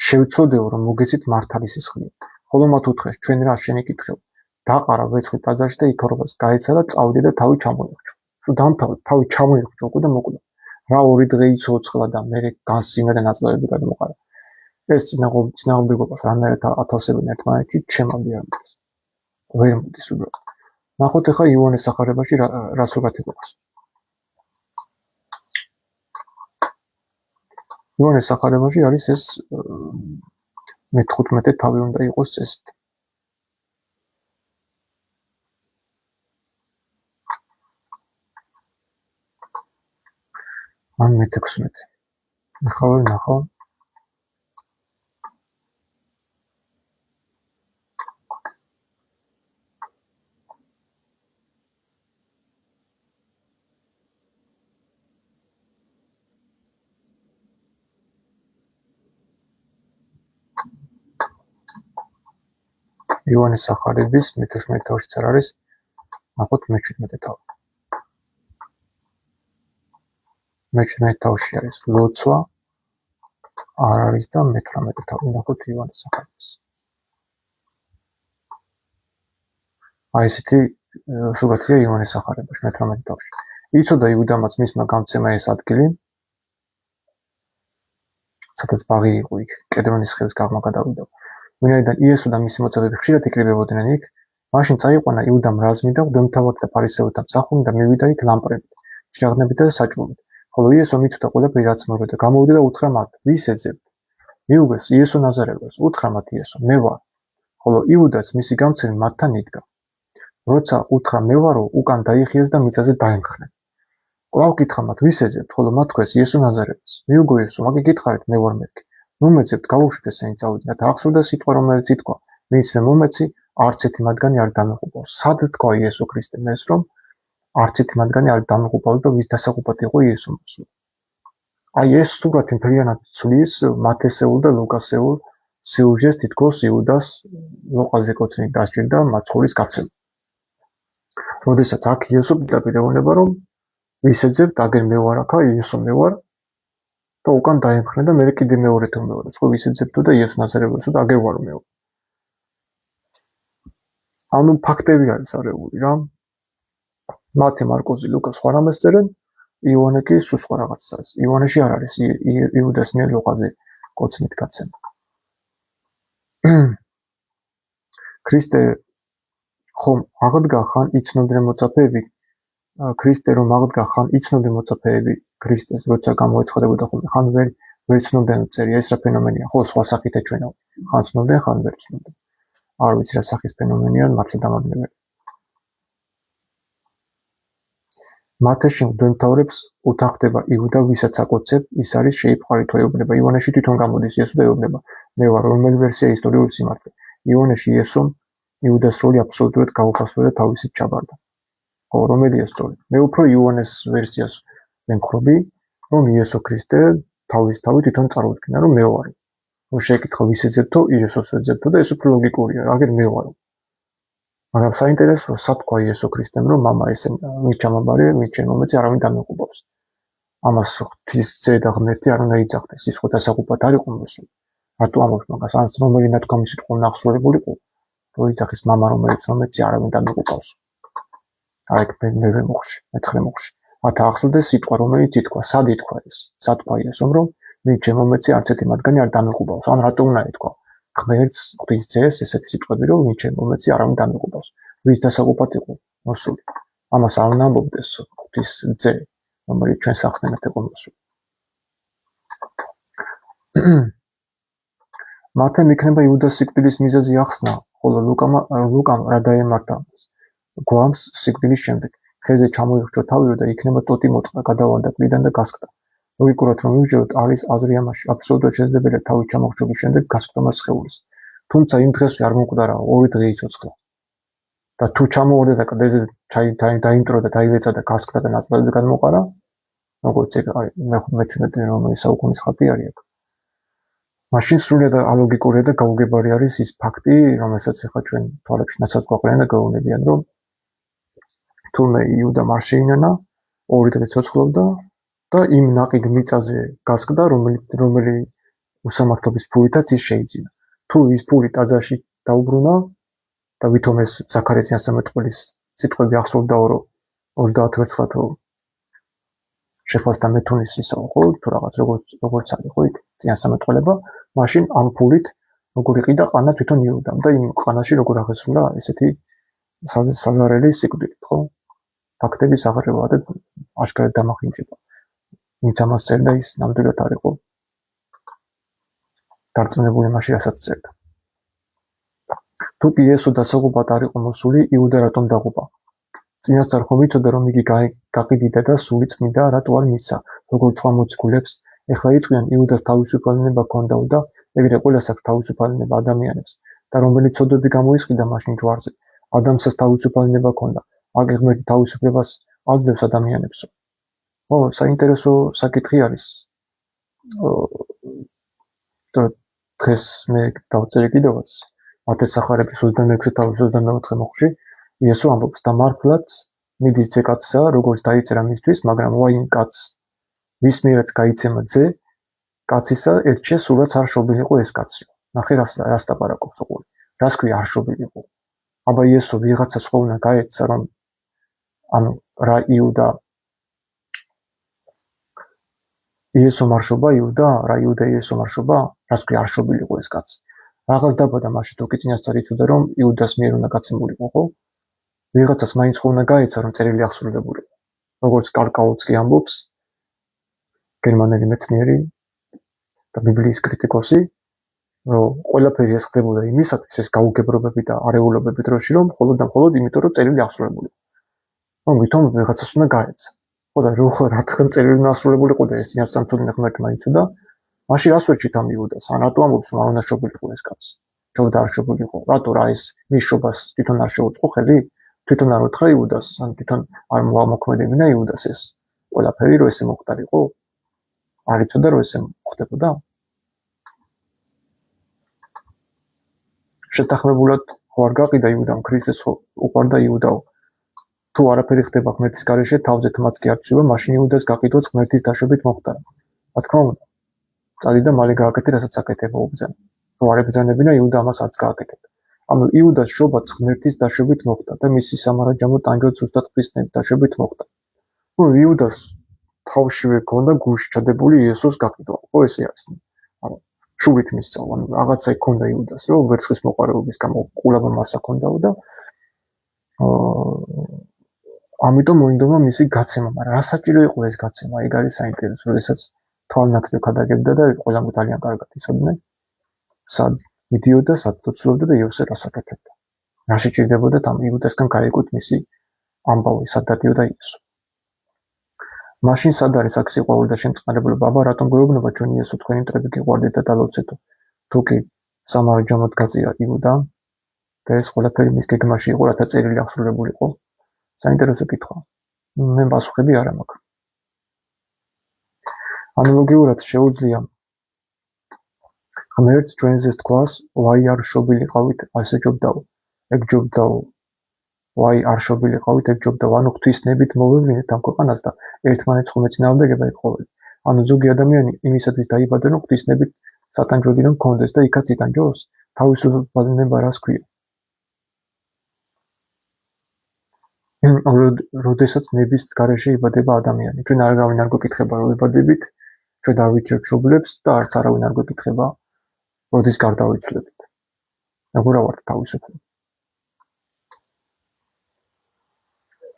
შევცოდეო რომ მოგეცით მართალი სისხლია. ხოლო მათ უთხრეს, ჩვენ რა შენიკითხევ? დაყარა ვერცხლი ტაძარში და იქორობას გაეცა და წავიდე და თავი ჩამოიხრჩო. თუ დამთავრდა, თავი ჩამოიხრჩო უკვე და მოკვდა. რა 2 დღე იცოცხლა და მე განსინა და ნაწლავები გადმოყარა. ეს წინააღმდეგობას რანაირად ათავსებენ ერთმანეთში, ჩემამდე არ მოდის. ვერ მოდის უბრალოდ. ნახოთ ახლა ივანეს სახარებაში რას უკეთებობას. ივანეს სახარებაში არის ეს მე-15 თავი უნდა იყოს წესით. ან მე-16. ნახავ. ივანეს სახარების მე-16 თავშიც არ არის, ნახოთ მე-17 თავი. მე-17 თავში არის ლოცვა, არ არის და მე-18 თავი, ნახოთ ივანეს სახარებას. აი ესეთი სურათია ივანეს სახარებაში მე-18 თავში. იცოდა იუდამაც მისმა გამცემა ეს ადგილი, სადაც ბაღი იყო იქ, კედრონის ხევის გაღმა გადავიდა. ვინაიდან იესო და მისი მოწაფეები ხშირად იკრიბებოდნენ იქ, მაშინ წაიყვანა იუდამ რაზმი და მღვდელმთავართა და ფარისეველთა მსახური და მივიდა იქ ლამპრებით, ჭრაღნებით და საჭმელით. ხოლო იესომ იცოდა ყველაფერი რაც მოხდა, გამოვიდა და უთხრა მათ, ვის ეძებთ? მიუგეს იესო ნაზარელოს, უთხრა მათ იესო, მე ვარ. ხოლო იუდაც მისი გამცემი მათთან იდგა. როცა უთხრა მე ვარო, უკან დაიხიეს და მიწაზე დაემხრა. კვლავ კითხა მათ, ვის ეძებთ? ხოლო მათ თქვეს იესო ნაზარელოს. მიუგო იესო, მაგე გითხარით, მე ვარ მერქი. ნუ მეძებთ, გავუშვით ესენი წავიდნენ, რათა აღსრულდა სიტყვა, რომელიც ითქვა, ვინც მე მომეცი, არც ერთი მათგანი არ დამეღუპავს. სად თქვა იესო ქრისტემ ეს, რომ არც ერთი მათგანი არ დამეღუპავს და ვის დასაღუპად იყო იესო მოსული. აი ეს სურათი მთლიანად ცვლის მათესეულ და ლუკასეულ სიუჟეტს, თითქოს იუდას ლოყაზე კოცნით დასჭირდა მაცხოვრის გაცემა. როდესაც აქ იესო პირდაპირ ეუბნება, რომ ვის ეძებთ, აგერ მე ვარ აქა, იესო მე ვარ და უკან დაემხრა და მე კიდე მეორე თუ მეორე, ხო ვის ეძებთო და იესო ნაზარელოსო და აგერ ვარ მე. ანუ ფაქტები არის არეული რა. მათე, მარკოზი, ლუკა სხვა რამეს წერენ, ივანე კი სულ სხვა რაღაცას არის. ივანეში არ არის იუდას მიერ ლოყაზე კოცნით გაცემა. ქრისტე ხომ აღდგა ხან იცნობდნენ მოწაფეები, ქრისტე რომ აღდგა ხან იცნობდნენ მოწაფეები ქრისტეს, როცა გამოეცხადებოდა ხოლმე, ხან ვერ ცნობდნენ წერია, ეს რა ფენომენია, ხო სხვა სახით ეჩვენა, ხან ცნობდნენ, ხან ვერ ცნობდნენ. არ ვიცი რა სახის ფენომენია, მართლა დამაგნებელი. მათეში მღვდელმთავრებს უთანხმდება იუდა, ვისაც აკოცებ, ის არის შეიპყარი თუ ეუბნება. ივანეში თვითონ გამოდის იესო და ეუბნება. მე ვარ რომელი ვერსია ისტორიული სიმართლე. ივანეში იესომ იუდას როლი აბსოლუტურად გაუფასო და თავისით ჩაბარდა. ხო, რომელია სწორი? მე უფრო ივანეს ვერსიას ვემხრობი, რომ იესო ქრისტე თავისთავად თვითონ წარმოუდგინა, რომ მე ვარ. შეკითხო ვის ეძებთო, იესოს ეძებთო და ეს უფრო ლოგიკურია, აგერ მე ვარ. მაგრამ საინტერესოა, სათქვა იესო ქრისტემ, რომ მამა ესე მის ჩამაბარე, მის ჩემომეცი არავინ დამეყუბავს. ამას ღვთის ძე და ღმერთი არ უნდა იძახდეს, ის ხო დასაღუპად არ იყო მოსული. რატო ამბობს მაგას? ან რომელი ნათქვამი სიტყვა უნდა აღსრულებულიყო, რომ იძახის მამა რომელიც მომეცი არავინ დამეყუბავს. აი მე ვემუხში, მეცხრე მუხში. ათა აღსრულდეს სიტყვა, რომელიც ითქვა, სად ითქვა ეს? სათქვა იესომ, რომ მის ჩემომეცი არც ერთი მათგანი არ დამეყუბავს. ან რატო უნდა ითქვა? ღმერთს ღვთის ძეს ესეთი სიტყვები, რომ მის ჩემომეცი არავინ დამეყუბავს. ვის დასაღუპად იყო მოსული? ამას არ უნდა ამბობდეს ღვთის ძე, რომელიც ჩვენ სახსნელად იყო მოსული. მათემ იქნება იუდას სიკვდილის მიზეზი ახსნა, ხოლო ლუკამ რა დაემართა გვამს სიკვდილის შემდეგ. ხეზე ჩამოიხრჩო თავი და იქნება ტოტი მოტყდა, გადავარდა კლიდან და გასკდა. ლოგიკურად რომ მივჯეროთ, არის აზრი ამაში, აბსოლუტურად შესაძლებელია თავის ჩამოხრჩობის შემდეგ გასკდომა სხეულის. თუმცა იმ დღესვე არ მომკვდარა, 2 დღე იცოცხლა. და თუ ჩამოვარდა და კლდეზე დაიმტრო და დაილეცა და გასკდა და ნაწლავები გადმოყარა, როგორც ეგ მე-19 რომლის საუკუნის ხატი არის აქ. მაშინ სრულიად ალოგიკურია და გაუგებარი არის ის ფაქტი, რომელსაც ახლა ჩვენ თვალებში ნაცած გვაყრიან და გაუნებიან, რომ თურმე იუდა არ შეინანა, 2 დღე ცოცხლობდა და იმ ნაყიდ მიწაზე გასკდა, რომელი უსამართლობის ფულითაც ის შეიძინა. თუ ის ფული ტაძარში დაუბრუნა და ვითომ ეს ზაქარია წინასწარმეტყველის სიტყვები აღსრულდა, რომ 30 ვერცხლად შეხვასთან მეთუნის ისაო, ხო, თუ რაღაც როგორც არის, ხო, იქ წინასწარმეტყველება, მაშინ ამ ფულით როგორ იყიდა ყანა თვითონ იუდამ და იმ ყანაში როგორ აღესრულა ესეთი საზარელი სიკვდილით, ხო? ფაქტების აღრევა და აშკარად დამახინჯება. ვინც ამას წერდა, ის ნამდვილად არ იყო დარწმუნებული იმაში, რასაც წერდა. თუ კი იესო დასაღუპად არ იყო მოსული, იუდა რატომ დაღუპა? წინასწარ ხომ იცოდა, რომ იგი გაყიდიდა და სული წმინდა, რატო არ მისცა, როგორც სხვა მოციქულებს? ეხლა იტყვიან, იუდას თავისუფალება ჰქონდა და ეგრე ყველას აქვს თავისუფალება ადამიანებს და რომელიც ცოდვები გამოისყიდა მაშინ ჯვარზე, ადამიანსაც თავისუფალება ჰქონდა. აგ ღმერთი თავისუფლებას აძლევს ადამიანებსო. ო, საინტერესო საკითხი არის. დღეს მე დავწერე კიდევაც მათეს სახარების 26-24 მოხში იესო ამბობს და მართლაც მიდის ძე კაცსა, როგორც დაიწერა მისთვის, მაგრამ ვაინ კაცს, ვის მიერაც გაიცემა ძე კაცისა, ერთჩე სულაც არ შობილიყო ეს კაცი. ნახე რას ლაპარაკობს უყური. რას ქვია არ შობილიყო? აბა იესო ვიღაცა სხვა უნდა გაეცა, რომ ანუ რა იუდა იესო მარშობა იუდა, რა იუდა იესო მარშობა, რას ქვია არ შობილიყო ეს კაცი. რაღაც დაბადა მაშინ თუ კი წინასწარ იცოდა, რომ იუდას მიერ უნდა გაცემულიყო, ხო? ვიღაცას მაინც ხო უნდა გაეცა, რომ წერილი აღსრულებულიყო. როგორც კარკაუცკი ამბობს, გერმანელი მეცნიერი და ბიბლიის კრიტიკოსი, რომ ყველაფერი ეს ხდებოდა იმისათვის, ეს გაუგებრობები და არეულობები დროში, რომ მხოლოდ და მხოლოდ იმიტომ, რომ წერილი აღსრულებულიყო. რომ ვითომ ვიღაცას უნდა გაეცა. ხო და რა თქმა წერილი უნდა აღსრულებულიყო და ეს წინასწარმეტყველმა ღმერთმა იცოდა, მაშინ რას ვერჩით ამ იუდას? ან რატო ამბობს, რომ არ უნდა შობილიყო ეს კაცი? ჯობდა არ შობილიყო. რატო რა ეს მის შობას თვითონ არ შეუწყო ხელი? თვითონ არ უთხრა იუდას, ან თვითონ არ მოამოქმედებინა იუდას ეს ყველაფერი, რომ ესე მოხდარიყო? არ იცოდა, რომ ესე ხდებოდა? შეთანხმებულად ხო არ გაყიდა იუდამ ქრისტეს უყვარდა იუდაო. თუ არაფერი ხდება ღმერთის გარეშე, თავზე თმაც კი არ ცვივა, მაშინ იუდას გაყიდვაც ღმერთის დაშვებით მოხდარა. რა თქმა უნდა, წადიდა მალე გააკეთე, რასაც აკეთება უბძანა. თუ არ ებძანებინა, იუდა ამას არც გააკეთებდა. ანუ იუდას შობაც ღმერთის დაშვებით მოხდა და მისი სამარაჯამო ტანჯვა ზუსტად ქრისტეს დაშვებით მოხდა. ნუ იუდას თავშივე ჰქონდა გულში ჩადებული იესოს გაყიდვა. ხო ესე არის. ანუ შუბით მისცა, ანუ რაღაცა ჰქონდა იუდას, რომ ვერცხლის მოყარეობის გამო ყულაბა მას ჰქონდაო და ამიტომ მოინდომა მისი გაცემა, მაგრამ რა საჭირო იყო ეს გაცემა? ეგ არის საინტერესო, როდესაც თვალნათლივ ქადაგებდა და ყველამ ძალიან კარგად იცოდნენ, სად მიდიოდა სათლოცულობდა და იოსე რას აკეთებდა. რაში ჭირდებოდათ ამ იუდასგან გაიგოთ მისი ამბავი, სად დადიოდა იესო. მაშინ სად არის აქ სიყვარული და შემწყნარებლობა? აბა რატომ გვეუბნება ჩვენ იესო თქვენი მტრები გიყვარდით და დალოცეთო? თუ კი სამავე ჯამოთ გაწია იუდა და ეს ყველაფერი მის გეგმაში იყო, რათა წერილი აღსრულებულიყო? საინტერესო კითხვა. მე პასუხები არ მაქვს. ანალოგიურად შეუძლია ღმერთს ჩვენზე თქვას, ვაი არ შობილიყავით, ასე ჯობდაო. ეგ ჯობდაო. ვაი არ შობილიყავით, ეგ ჯობდაო. ანუ ღვთისნებით მოვივლინეთ ამ ქვეყანას და ერთმანეთს ხომეწინააღმდეგება იყვოვეთ. ანუ ზოგი ადამიანი იმისათვის დაიბადა, რომ ღვთისნებით სატანჯოდინა მქონდეს და იქაც იტანჯოს, თავისუფლება რას ქვია? როდესაც ნების გარეშე იბადება ადამიანი, ჩვენ არავინ არ გვეკითხება, რომ ვიბადებით, ჩვენ დავიჭერთ შობლებს და არც არავინ არ გვეკითხება, როდის გარდავიცვლებით. როგორ ვართ თავისუფლები?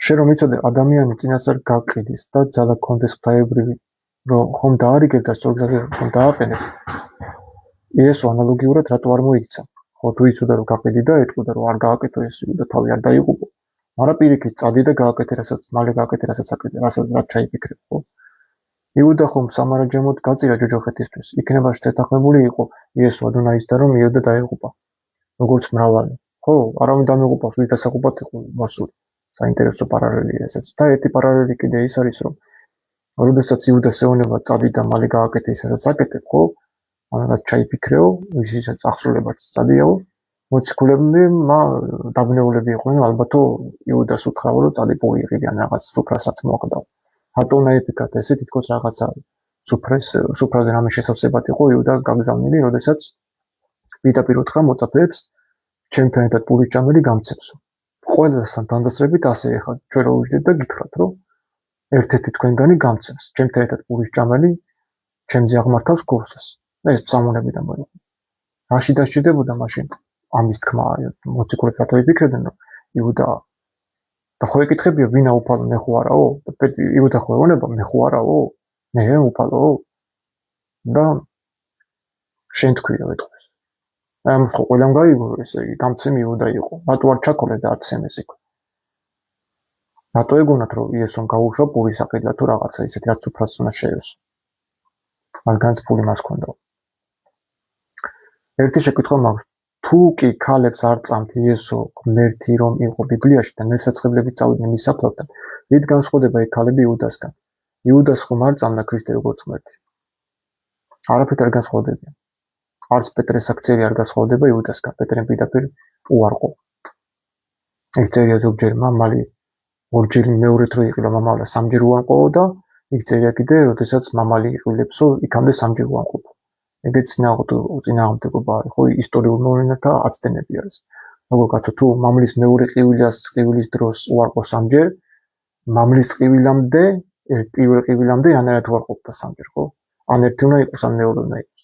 შენ რომ იცოდე ადამიანი წინასწარ გაყიდის და ძალა გქონდეს ღვთაებრივი, რომ ხომ დაარიგებ და სწორ გზაზე ხომ დააყენებ. იესო ანალოგიურად რატო არ მოიქცა? ხო თუ იცოდა რომ გაყიდი და ეტყოდა რომ არ გააკეთო ეს და თავი არ დაიღუპო. მაგრამ პირიქით წადი და გააკეთე, მალე გააკეთე, რასაც ჩაიფიქრებ, ხო? იუდა ხომ სამარაჯამოდ გაწირა ჯოჯოხეთისთვის. იქნება შეთანხმებული იყო იესო ადონაის და რომ მიოდა დაიღუპა. როგორც მრავალი. ხო, არავინ დამიღუპავს, ვით დასაღუპად იყო მოსული. საინტერესო პარალელია ესეც. და ერთი პარალელი კიდე ის არის, რომ როდესაც იუდას ეუბნება წადი და მალე გააკეთე ისაც აკეთებ, ხო? ანუ რაც ჩაიფიქრეო, ისაც აღსრულებაც წადიაო. მოციქულებმა დაბნეულები იყვნენ, ალბათო იუდას უთხრაო, რომ წადი პოიღიდი ან რაღაც სუფრას რაც მოაყდაო. რატომ ნაიფიქრათ ესე თითქოს რაღაცა სუფრაზე რამე შესავსებად იყო იუდა გაგზავნილი, როდესაც პირდაპირ უთხრა მოწაფეებს, ჩემთან ერთად პურის ჭამელი გამცემსო. ყველასთან თანდასწრებით ასე ეხლა ჩვენ რო ვიждეთ და გითხრათ, რომ ერთ-ერთი თქვენგანი გამცემს, ჩემთან ერთად პურის ჭამელი ჩემზე აღმართავს გულსას. ეს სამონებიდან მოიყო. რაში დასჭირდებოდა მაშინ ამის თქმა, მოციქულები რატო იფიქრებდნენ, რომ იუდა და ხო ეკითხებია, ვინა უფალო, მე ხო არაო? იუდა ხო ეუბნება, მე ხო არაო? მე უფალო? და შენ თქვია ეტყვის. ამ ხო ყველამ გაიგო, ესე იგი გამცემი იუდა იყო. რატო არ ჩაქოლე და აცემეს იქ? რატო ეგონათ, რომ იესომ გაუშვა პურის აყიდლა თუ რაღაცა ისეთი, რაც უფრას უნდა შეეოსო. მათგანაც პური მას ჰქონდა. ერთი შეკითხვა მაქვს. თუ კი ქალებს არ წამთ იესო ღმერთი რომ იყო ბიბლიაში და ნესაცხებლებით წავიდნენ მის საფლავთან, რით განსხვავდება ეგ ქალები იუდასგან? იუდას ხომ არ წამდა ქრისტე როგორც ღმერთი? არაფრით არ განსხვავდებიან. არც პეტრეს აქცერი არ განსხვავდება იუდასგან, პეტრემ პირდაპირ უარყო. ეგ წერია ზოგჯერ მამალი ორჯერ მეორედ რო იყილა მამალა სამჯერ უარყო და იქ წერია კიდე, როდესაც მამალი იყილებსო, იქამდე სამჯერ უარყოფო. ეგეც წინააღმდეგობა არის, ხო, ისტორიულ მოვლენათა აცდენები არის. როგორ კაცო, თუ მამლის მეორე ყივილის დროს უარყო სამჯერ, მამლის ყივილამდე, პირველ ყივილამდე რანაირად უარყოფდა სამჯერ, ხო? ან ერთი უნდა იყოს, ან მეორე უნდა იყოს.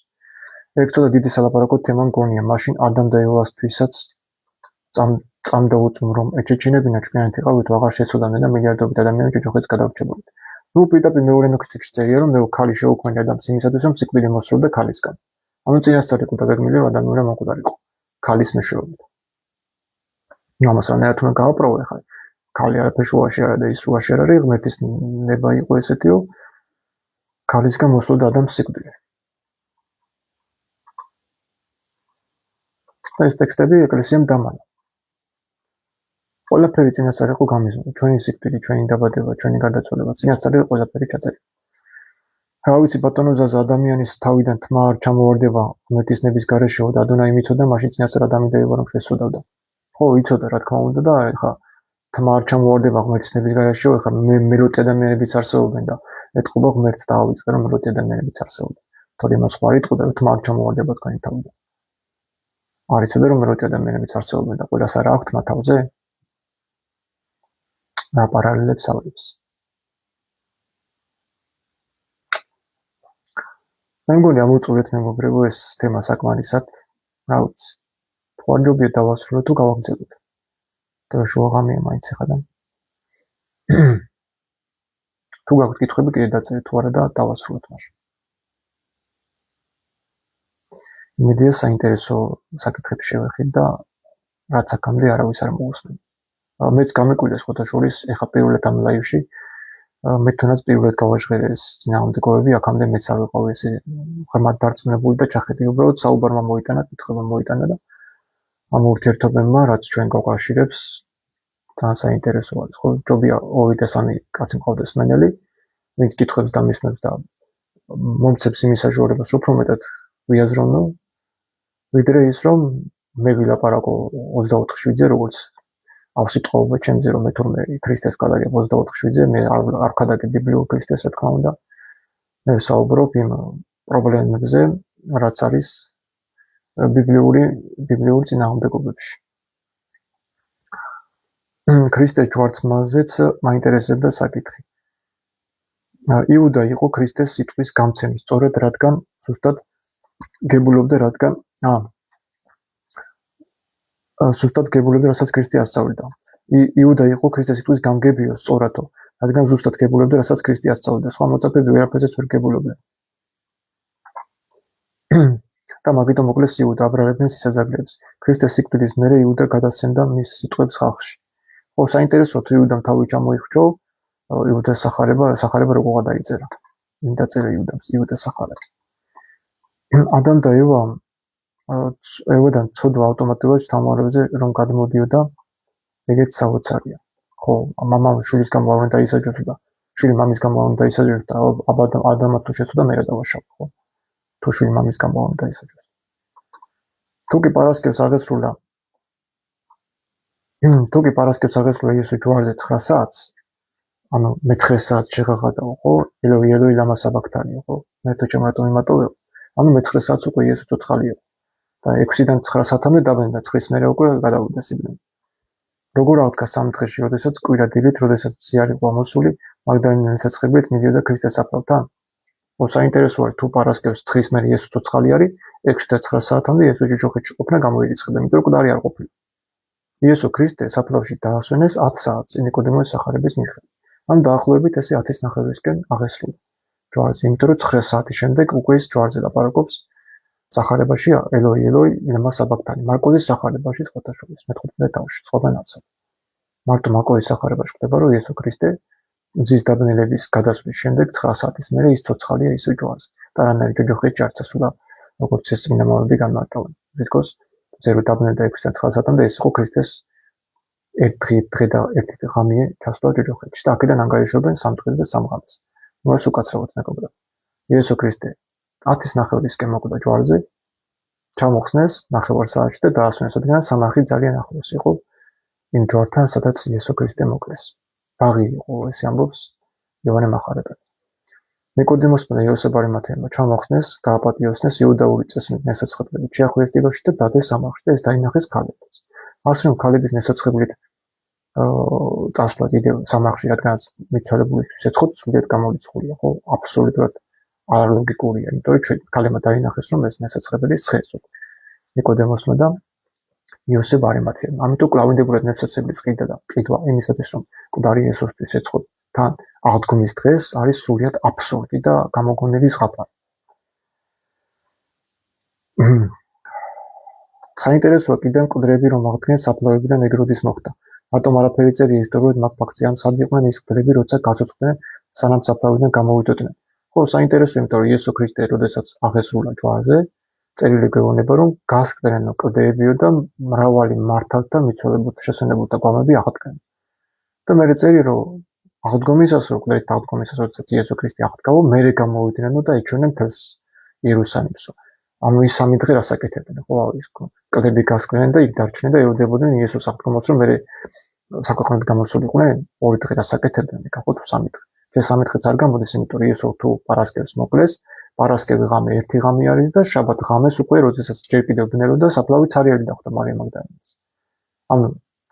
ეგ ცოტა დიდი სალაპარაკო თემა მგონია, მაშინ ადამ და ევასთვისაც წამდა უწმ რომ ეჩეჩინებინა ჩვენით იყავით, აღარ შეცოდამდე და მილიარდობით ადამიანი ჯოჯოხეთს გადავრჩებოდით. ნუ პირდაპირ მეორე ნოქციკში წერია, რომ მე ქალი შეუქმნი ადამიანს იმისათვის, რომ სიკვდილი მოსრულდა ქალისგან. ანუ წინასწარ იყო დაგეგმილი, რომ ადამიანი მომკვდარიყო ქალის მეშვეობით. ამას რანაირად უნდა გავაპროვო ახლა. ქალი არაფერ შუაში არ არის და ის შუაში არ არის, ღმერთის ნება იყო ესეთი, რომ ქალისგან მოსულდა ადამიანს სიკვდილი. და ეს ტექსტები ეკლესიამ დამალა. ყველაფერი წინასწარ იყო გამიზნული, ჩვენი სიკვდილი, ჩვენი დაბადება, ჩვენი გარდაცვალება, წინასწარ იყო ყველაფერი ჩაწერილი. რა ვიცი ბატონო ზაზა, ადამიანის თავიდან თმა არ ჩამოვარდება ღმერთის ნების გარეშეო და ადონაი მიცოდა, მაშინ წინასწარ ადამიანი დაიბადა რომ შესწოდავდა. ხო, იცოდა რა თქმა უნდა და ეხლა თმა არ ჩამოვარდება ღმერთის ნების გარეშეო, ეხლა მელოდი ადამიანებიც არსებობენ და ეთყობა ღმერთს დაავიწყე რომ მელოდი ადამიანებიც არსებობენ. თორე მას ხო არ იტყოდა რომ თმა არ ჩამოვარდება თქვენი თავიდან. არ იცოდა რომ მელოდი ადამიანებიც არსებობენ და ყველას არა აქვთ მათ თავზე? რა პარალელებს ავიღებს. მე მგონი ამოწურეთ მეგობრებო ეს თემა საკმარისად, რა ვიცი. თუ არ ჯობია დავასრულოთ თუ გავაგრძელოთ. დროში ვაღამია მაინც ეხლა და თუ გაქვთ კითხვები კიდე დაწერეთ თუ არა და დავასრულოთ მაშინ. მედია საინტერესო საკითხებს შევეხეთ და რაც აქამდე არავის არ მოусმენ. მეც გამეკვირდა სხვათაშორის ეხა პირველად ამ ლაივში მე თუნდაც პირველად გავაჟღერე ეს წინააღმდეგობები, აქამდე მეც არ ვიყავი ესე ღრმად დარწმუნებული და ჩახედი უბრალოდ საუბარმა მოიტანა, კითხვა მოიტანა და ამ ურთიერთობებმა რაც ჩვენ გვაკავშირებს ძალიან საინტერესო არის. ხო, ჯობია 2 და 3 კაცი მყავდეს მენელი, ვინც კითხებს და მისმენს და მომცემს იმის საშუალებას, უფრო მეტად ვიაზროვნო, ვიდრე ის რომ მე ვილაპარაკო 24/7-ზე, როგორც ავსიტყვაობა ჩემზე, რომ მე თურმე ქრისტეს ვქადაგებ 24/7-ზე, მე არ ვქადაგებ ბიბლიურ ქრისტეს, რა თქმა უნდა. მე ვსაუბრობ იმ პრობლემებზე, რაც არის ბიბლიურ წინააღმდეგობებში. ქრისტეს ჯვარცმაზეც მაინტერესებდა საკითხი. იუდა იყო ქრისტეს სიტყვის გამცემი, სწორედ რადგან ზუსტად გებულობდა, რასაც ქრისტე ასწავლიდა. იუდა იყო ქრისტეს სიტყვის გამგებიო, სწორათო, რადგან ზუსტად გებულობდა, რასაც ქრისტე ასწავლიდა. სხვა მოწაფეები ვერაფერზეც ვერ გებულობდნენ. და მაგიტომ მოკლეს იუდა აბრალებდნენ სისაზაგრეებს. ქრისტეს სიკვდილის მერე იუდა გადასცემდა მის სიტყვებს ხალხში. ხო, საინტერესოა თუ იუდამ თავი ჩამოიხრჩო, იუდას სახარება როგორ დაიწერა. ვინ დაწერა იუდას სახარება. ადამ და ევადან ცოდვა ავტომატურად შთამომავლებზე რომ გადმოდიოდა, ეგეც საოცარია. ხო, მამამ შვილის გამო არ უნდა ისაჯოს და შვილი მამის გამო არ უნდა ისაჯოს და ადამად თუ შეცოდა მე რა დავაშავ, ხო? თუ შვილი მამის გამო არ უნდა ისაჯოს. თუ კი პარასკევს აღესრულა იესო ჯვარზე 9 საათს, ანუ მე 9 საათს შეღაღადაო, ხო? ელოი ლამა საბაქტანიო, ხო? მე თუ ჩემ რატომ იმატოვებ? ანუ მე 9 საათს უკვე იესო ცოცხალიო. და 6-დან 9 საათამდე დაბნდა 9-ის მერე უკვე გადავიდა სიბნელე. როგორ აღდგა 3 დღეში, როდესაც კვირა დილით, როდესაც ზიარი იყო მოსული, მაგდალინელის საცხებით მიდიოდა ქრისტეს საფლავთან. ხო, საინტერესოა თუ პარასკევს 9-ის მერე იესო ცოცხალი არის, 6 და 9 საათამდე იესო ჯოჯოხეთში ყოფნა გამოირიცხება, იმიტომ რომ მკვდარი არ ყოფილა. იესო ქრისტე საფლავში დაასვენეს 10 საათს ნიკოდემოს სახარების მიხედვით. ან დაახლოებით ესე 10-ის ნახევრისკენ აღესრულა ჯვარზე, იმიტომ რომ 9 საათის შემდეგ უკვე ის ჯვარზე ლაპარაკობს სახარებაში ელოი ლამა საბაქტანი. მარკოზის სახარებაში სხვათაშორის 15 თავში სხვადასხვა. მარტო მარკოზის სახარებაში ხდება, რომ იესო ქრისტე ძის დაბნელების გადასვლის შემდეგ 9 საათის მერე ის ცოცხალია ისე ჯვარზე. და რანაირ ჯოჯოხეთში არ წასულა, როგორც ეს წმინდა მამები განმარტავენ. თითქოს ზერო დაბნელდა 6-დან 9 საათამდე ეს იყო ქრისტეს ერთი დღე და ერთი ღამე ჩასვლა ჯოჯოხეთში და აქედან ანგარიშობენ 3 დღეს და 3 ღამეს. მოას უკაცრავად მეგობრებო. იესო ქრისტე 10-ის ნახევრისკენ მოკვდა ჯვარზე, ჩამოხსნეს ნახევარ საათში და დაასვენეს, რადგან სამარხი ძალიან ახლოს იყო იმ ჯვართან, სადაც იესო ქრისტე მოკლეს. ბაღი იყო, ეს ამბობს იოანე მახარებელი. ნიკოდემოსმა და იოსებ არიმათეელმა ჩამოხსნეს, გააპატიოსნეს იუდაური წესმით ნესაცხებლებით შეახვიეს ტილოში და დადეს სამარხში და ეს დაინახეს ქალებიც. ასე რომ ქალების ნესაცხებლით წასვლა კიდევ სამარხში, რადგანაც მიცვალებულისთვის ეცხოთ, სრულიად გამორიცხულია, ხო, აბსოლუტურად არ ლოგიკურია, იმიტომ რომ ჩვენ ქალებმა დაინახეს, რომ ეს ნესაცხებელი სხეცო. ნიკოდემოსმა და იოსებ არიმათეელმა. ამიტომ კლავინდებურად ნესაცხებლის ყიდვა იმისათვის, რომ მკვდარი იესოსთვის ეცხოთ თან აღდგომის დღეს არის სრულიად აბსურდი და გამოგონილი ზღაპარი. საინტერესოა კიდევ მკვდრები რომ აღდგნენ საფლავებიდან ეგროდის მოხდა. რატომ არაფერი წერია ისტორიულად მაგ ფაქტზე, ან სად იყვნენ ის მკვდრები, როცა გაწოცხდნენ სანამ საფლავებიდან გამოვიდოდნენ. ხო, საინტერესოა, იმიტომ რომ იესო ქრისტე როდესაც აღესრულა ჯვარზე, წერილი გვეუბნება, რომ გასკდნენო კლდეებიო და მრავალი მართალთა მიცვალებულთა შესვენებულთა გვამები აღდგნენ. და მე წერია, რომ აღდგომისას, როდესაც იესო ქრისტე აღდგაო, მერე გამოვიდნენ და ეჩვენენ მთელს იერუსალიმსო. ანუ ის 3 დღე რას აკეთებდნენ, ხო, ის კლდები გასკდნენ და იქ დარჩნენ და ეუდებოდნენ იესოს აღდგომას, რომ მერე საქვეყნოდ გამოსულიყვნენ 2 დღე რას აკეთებდნენ, ხო, თუ 3 დღე. ეს 3 დღეც არ გამოდის, იმიტომ რომ იესო თუ პარასკევს მოკლეს, პარასკევი ღამე ერთი ღამე არის და შაბათ ღამეს უკვე როდესაც ჯერ კიდევ ბნელოდა საფლავი ცარიელი დახვდა მარიამ მაგდალინას. ანუ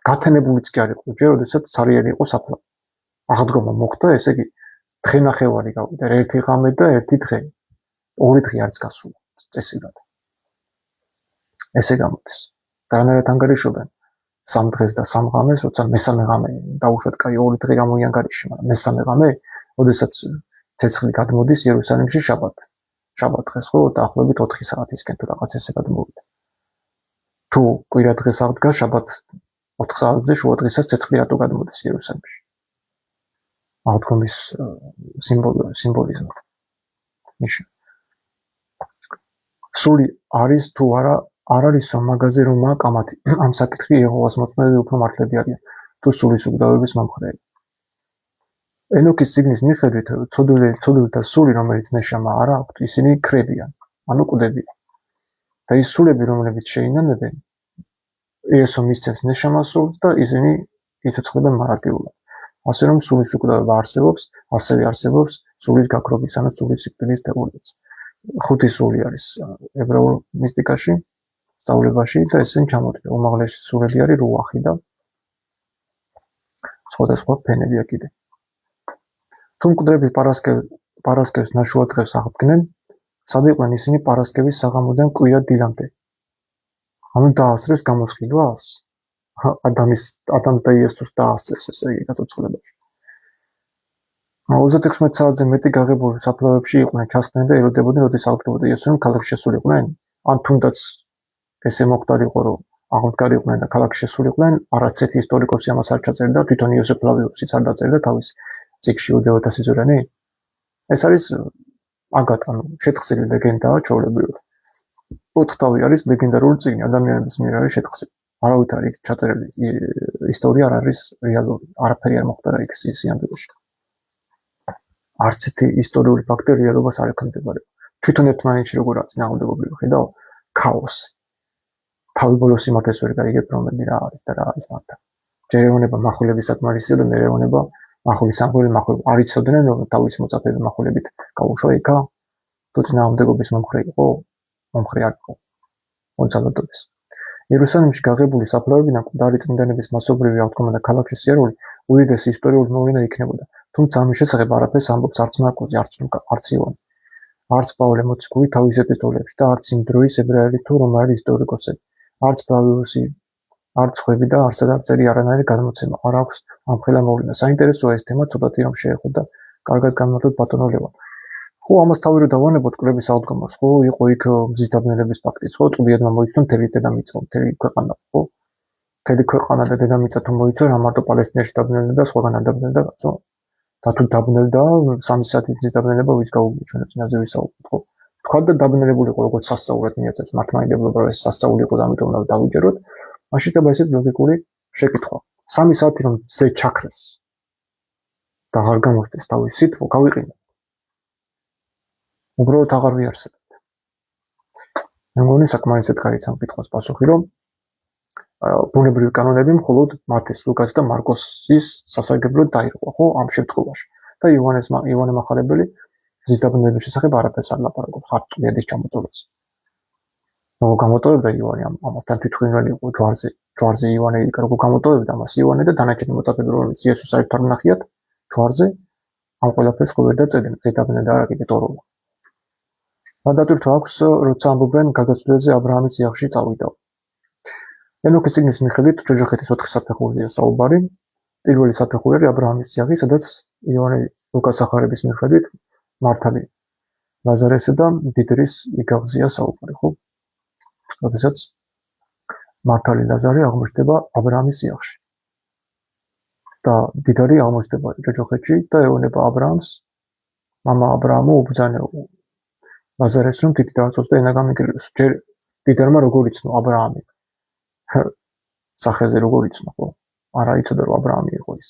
გათენებულიც კი არ იყო, ჯერ როდესაც ცარიელი იყო საფლავი. აღდგომა მოხდა, ესე იგი დღე ნახევარი გავიდა, ერთი ღამე და ერთი დღე. 2 დღე არც გასულა წესილად. ესე გამოდის. დანარად ანგარიშობენ 3 დღეს და 3 ღამეს, როცა მესამე ღამე დაუშვათ, კაი 2 დღე გამოიანგარიში, მაგრამ მესამე ღამე, როდესაც ცეცხლი გადმოდის იერუსალიმში შაბათ. შაბათ დღეს ხო დაახლოებით 4 საათისკენ თუ რაღაც ესე გადმოვიდა. თუ კვირა დღეს აღდგა შაბათ 4 საათზე შუა დღესაც ცეცხლი რატო გადმოდის იერუსალიმში? აღდგომის სიმბოლიზმად. ნიშნა. სული არის თუ არა არ არისო მაგაზე რომ კამათი ამ საკითხი იეჰოვას მოწმეები უფრო მართლები არიან თუ სულის უკვდავების მომხრეები. ენოქის წიგნის მიხედვით ცოდვილთა სული რომელიც ნეშამა არ აქვთ ისინი ქრებიან ანუ კვდებიან და ის სულები რომლებიც შეინანებენ იესო მისცემს ნეშამას სულს და ისინი იცოცხლებენ მარადიულად ასე რომ სულის უკვდავება არსებობს ასევე არსებობს სულის გაქრობის ანუ სულის სიკვდილის თეორიაც. 5 სული არის ებრაულ მისტიკაში სწავლებაში და ესენი ჩამოდგება. უმაღლესი სულები არის რუახი და სხვადასხვა ფენებია კიდე. თუ მკვდრები პარასკევს ნაშუა დღეს აღდგნენ, სად იყვნენ ისინი პარასკევის საღამოდან კვირა დილამდე? ანუ დაასწრეს გამოსყიდვას? ადამიანს და იესოს დაასწრეს ესე იგი გაცოცხლებაში. 36 საათზე მეტი გაღებული საფლავებში იყვნენ ჩასხდნენ და ელოდებოდნენ როდის აღდგებოდა იესო რომ ქალაქში შესულიყვნენ? ან თუნდაც ესე მოხდარიყო რომ აღმდგარიყვნენ და ქალაქში შესულიყვნენ, არც ერთი ისტორიკოსი ამას არ ჩაწერდა, თვითონ იოსებ ფლავიუსიც არ დაწერდა თავის წიგნში იუდეოთა სიზორანი. ეს არის აგატ ანუ შეთხსილი ლეგენდაა ჩვეულებრივად. 4 თავი არის ლეგენდარული წიგნი, ადამიანების მიერ არის შეთხსილი. არავით არ იქ ჩაწერილი ისტორია არ არის რეალური, არაფერი არ მოხდა რა იქ სიამბებაში. არც ერთი ისტორიული ფაქტი რეალობას არ ექვემდებარება. თვითონ ერთმანეთში როგორ აწინააღმდეგობრივი ხედავ ქაოსი. თავი ბოლოს იმართეს ვერ გაიგებ რომელი რა არის და რა არის მართა. ჯერ ეუბნება მახვილების საკმარისია და მე ეუბნება მახვილის სამხვილი მახვილ არ იცოდნენ რომ თავის მოწაფეები მახვილებით გაუშვა იქა თუ წინააღმდეგობის მომხრე იყო მომხრე არ იყო მოძალადობის. იერუსალიმში გაღებული საფლავებიდან მკვდარი წმინდანების მასობრივი აღდგომა და ქალაქში სიარული უდიდესი ისტორიული მოვლენა იქნებოდა. თუმცა ამის შესახებ არაფერს ამბობს არც მარკოზი, არც ივანე, არც პავლე მოციქული თავის ეპისტოლეებში და არც იმ დროის ებრაელი თუ რომაელი ისტორიკოსები, არც ფლავიუსი, არც ხვები და არც წერი არანაირი გადმოცემა არ აქვს ამ ხელა მოვლენა. საინტერესოა ეს თემა ცოტათი რომ შეეხო და კარგად განმარტოთ ბატონო ლევან. ხო ამას თავი რომ დავანებოთ კვლევის აღდგომას, ხო იყო იქ მზის დაბნელების ფაქტიც, ხო წვდიადმა მოიცნო მთელი დედამიწა, მთელი ქვეყანა, ხო მთელი ქვეყანა და დედამიწა თუ მოიცვა რა მარტო პალესტინაში დაბნელდა და სხვაგან არ დაბნელდა კაცო. და თუ დაბნელდა 3 საათი მზის დაბნელება ვის გაუგია ჩვენ წინაზე ვისაუბროთ, ხო თქვა და დაბნელებული იყო როგორც სასწაულად მიაწეს მართლმადიდებლობა რომ ეს სასწაული იყო და ამიტომ უნდა დავიჯეროთ. მაშინ ხდება ესეთ ლოგიკური შეკითხვა. 3 საათი რომ ზე ჩაქრეს და აღარ გამოსდეს თავის სიტყვა გავიყინე. უბრალოდ აღარ ვიარსებთ. მე მგონი საკმარისად გაიცა ამ კითხვას პასუხი რომ ბუნებრივი კანონები მხოლოდ მათეს, ლუკას და მარკოსის სასარგებლოდ დაირღვა, ხო, ამ შემთხვევაში. და ივანე მახარებელი მზის დაბნელების შესახებ არაფერს არ ლაპარაკობს, ხარ წვდიადის ჩამოწოლას. როგორ გამოტოვებდა ივანე ამასთან თვითმხილველი იყო ჯვარზე ივანე როგორ გამოტოვებდა ამას ივანე და დანარჩენი მოწაფეები რომელიც იესოს საერთოდ არ ნახიათ ჯვარზე ამ ყველაფერს ხო ვერ დაწერდნენ მზის დაბნელება და არა კიდე ტოროა. გადატვირთვა აქვს როცა ამბობენ გარდაცვლილზე აბრაამის იახში წავიდა. ენოქის წიგნის მიხედვით ჯოჯოხეთის 4 საფეხურია საუბარი. პირველი საფეხური არის აბრაამის იახი, სადაც ივანე ლუკას ახარების მიხედვით მართალი ლაზარესა და დიდრის იგავზია საუბარი, ხო? როდესაც მართალი ლაზარე აღმოჩნდება აბრაამის იახში. და დიდარი აღმოჩნდება ჯოჯოხეთში და ეუბნება აბრაამს, მამა აბრაამო უბრძანეო ლაზარეს რომ დიდი დააწოს და ენა გამიგრილოს. ჯერ დიდარმა როგორ იცნო აბრაამი სახეზე როგორ იცნო, ხო? არა იცოდა რომ აბრაამი იყო ის.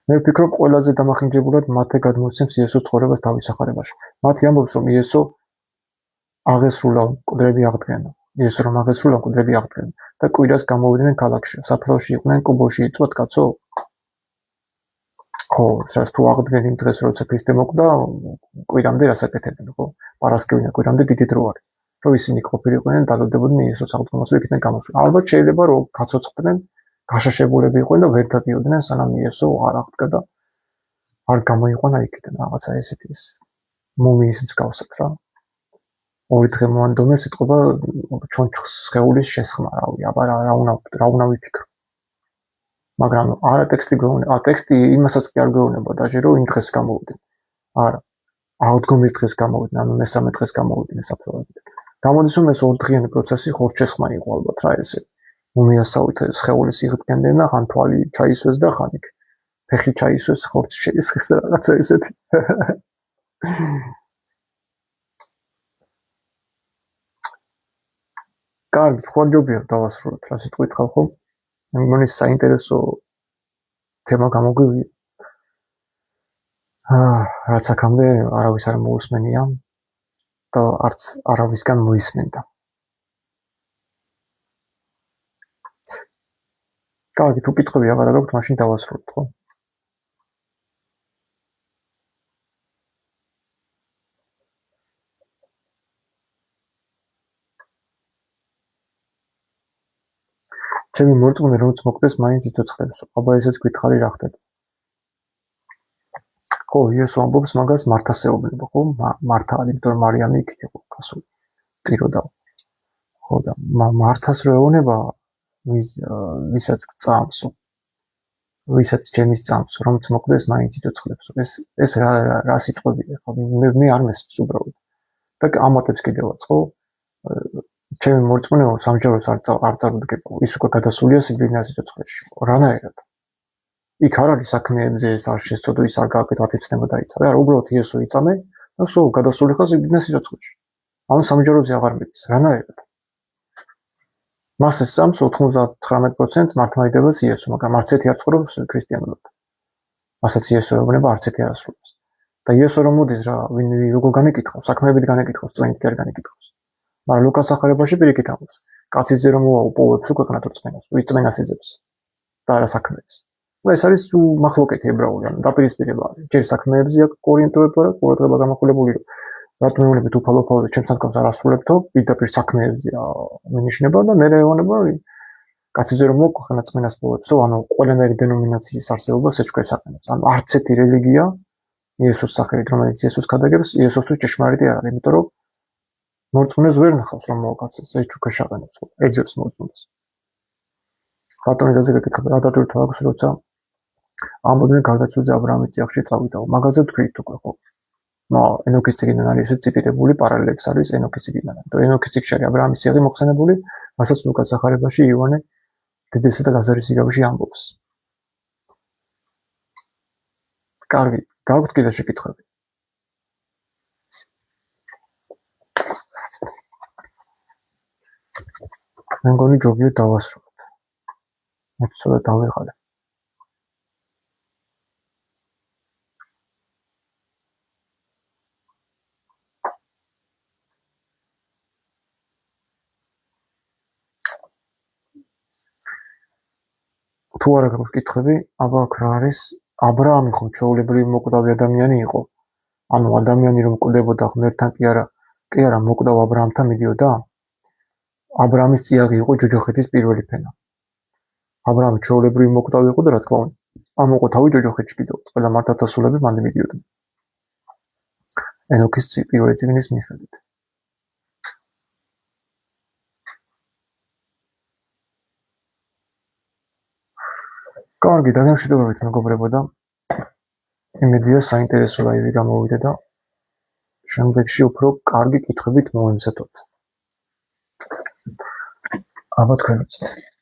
მე ვფიქრობ ყველაზე დამახინჯებულად მათე გადმოსცემს იესოს ცხოვრებას თავის სახარებაში. მათი ამბობს რომ იესო აღესრულა მკვდრები აღდგენა. იესო რომ აღესრულა მკვდრები აღდგენა და კვირას გამოვიდნენ ქალაქში. საფლავში იყვნენ კუბოში იწვათ კაცო. ხო, სადაც თუ აღდგენ იმ დღეს როცა ქრისტე მოკვდა, კვირამდე რასაკეთებენ, ხო? პარასკევიდან კვირამდე დიდი დრო არის. რომ ისინი ყოფილიყვნენ დაგდებოდნენ იესოს აღდგომას რომ იქიდან გამოსვლა. ალბათ შეიძლება რომ გაცოცხლდნენ, გაშაშებულები იყვნენ და ვერ დადიოდნენ სანამ იესო არ აღდგა და არ გამოიყვანა იქიდან რაღაცა ესეთი მუმიის მსგავსად რა. 2 დღე მოანდომე სიტყვა ჩონჩხს სხეულის შესხმა, რავი, აბა რა უნდა ვიფიქრო. მაგრამ არა ტექსტი გვეუბნება, ტექსტი იმასაც კი არ გვეუბნება, დაჟე რომ იმ დღეს გამოვიდნენ. არა. აღდგომის დღეს გამოვიდნენ, ანუ მესამე დღეს გამოვიდნენ საფლავებიდან. გამოდის რომ ეს ორდღიანი პროცესი ხორჩესხმა იყო ალბათ რა ესე. უმიასავით სხეულის იღდგენდნენ და ხან თვალი ჩაისვეს და ხან იქ ფეხი ჩაისვეს, ხორცი შეისხეს და რაღაცა ესეთი. კარგი, ხوارჯობია დავასრულოთ, რა სიტყვით ხალხო. მე მგონი საინტერესო თემა გამოგვივიდა. რაც აქამდე არავის არ მოусმენია და არც არავისგან მოისმენდა. კარგი, თუ კითხვები აღარ გაქვთ, მაშინ დავასრულოთ, ხო? ჩემი მორწმუნე როგორც მოკვდეს, მაინც იცოცხლებს. აბა ესეც გითხარი რა ხდება. ხო, იესო ამბობს მაგას მართას ეუბნება, ხო? მართა, იმიტომ რომ მარიამი იქით იყო გასული. ტიროდა. ხო და მართას რო ეუბნება, ვისაც წამსო. ვისაც ჩემის წამსო, რომც მოკვდეს, მაინც იცოცხლებს. ეს რა სიტყვებია, ხო? მე არ მესმის უბრალოდ. და ამატებს კიდევაც, ხო? ჩემი მორწმუნეო სამჯეროს არ წარდგება. ის უკვე გადასულია სიკვდილის სიცოცხლეში. რანაირად? იქ არ არის საქმეებზე ეს არ შეცოდო, ის არ გააკეთოთ იცნება დაიცავე. არა, უბრალოდ იესო იწამე და სულ გადასული ხარ სიკვდილის სიცოცხლეში. ანუ სამჯეროზე აღარ მიდის. რანაირად? მას ეს წამს 99% მართლმადიდებლებს იესო, მაგრამ არც ერთი არ ცხოვრობს ქრისტიანულად. მასაც იესო ეუბნება, არც ერთი არ ასრულებს. და იესო რომ მოდის რა, ვინ როგორ განეკითხავს, საქმეებით განეკითხავს, წვენით კი არ განეკითხავს. მაგრამ ლუკას ახარებაში პირიქით ამბობს. კაცის ძე რომ მოვა უპოვებს უქვეყნად რწმენას, უიწმენას ეძებს და არა საქმეებს. ეს არის მახლოკეთი ებრაული, ანუ დაპირისპირება არის. ჯერ საქმეებზე აქვს ორიენტირება და ყურადღება გამახვილებული, რომ რატომ მეუბნებით უფალო-უფალო ჩემს თანხმს არ ასრულებთო, პირდაპირ საქმეებზე მინიშნება და მე ეუბნება, რომ კაცის ძე რომ მოვა რწმენას პოვებსო, ანუ ყველანაირი დენომინაციის არსებობას ეჭქვეს საქმეებს. ანუ არც ერთი რელიგია იესოს სახელით, რომელიც იესოს გადაგებს, იესოსთვის ჭეშმარიტი არ არის, იმიტომ რომ მორწმუნეს ვერ ნახავს რომ მოვაკაცეს, ეს ჩუქა შაყენებს, ეძებს მორწმუნეს. ბატონი დაზე გეკითხება, რა დატვირთვა აქვს, როცა ამბობდნენ გარდაცვლილზე აბრაამის წიაღში წავიდა. მაგაზე ვთქვით უკვე ხო. ენოქის წიგნიდან არის ეს ციტირებული, პარალელებს არის ენოქის წიგნიდან. და ენოქის წიგნში არის აბრაამის წიაღი მოხსენებული, რასაც ლუკას ახარებაში იოანე დედესა და ლაზარის სიგავში ამბობს. კარგი, გაქვთ კიდე შეკითხვები? მე მგონი ჯობია დავასრულოთ. ცოტა დავიღალე. თუ არა გაქვთ კითხვები, აბა აქ რა არის? აბრაამი ხო ჩვეულებრივი მოკვდავი ადამიანი იყო? ანუ ადამიანი რომ კვდებოდა ღმერთთან კი არა მოკვდავ აბრაამთან მიდიოდა? აბრაამის წიაღი იყო ჯოჯოხეთის პირველი ფენა. აბრაამი ჩვეულებრივი მოკვდავი იყო და რა თქმა უნდა, ამოყო თავი ჯოჯოხეთში კიდევ. ყველა მართათა სულები მანდ მიდიოდნენ. ენოქის პირველი წიგნის მიხედვით. კარგი, დაგემშვიდობებით მეგობრებო და იმედია საინტერესო ლაივი გამოვიდა და შემდეგში უფრო კარგი კითხვებით მოვემზადოთ. აბა თქვენ ვიცით.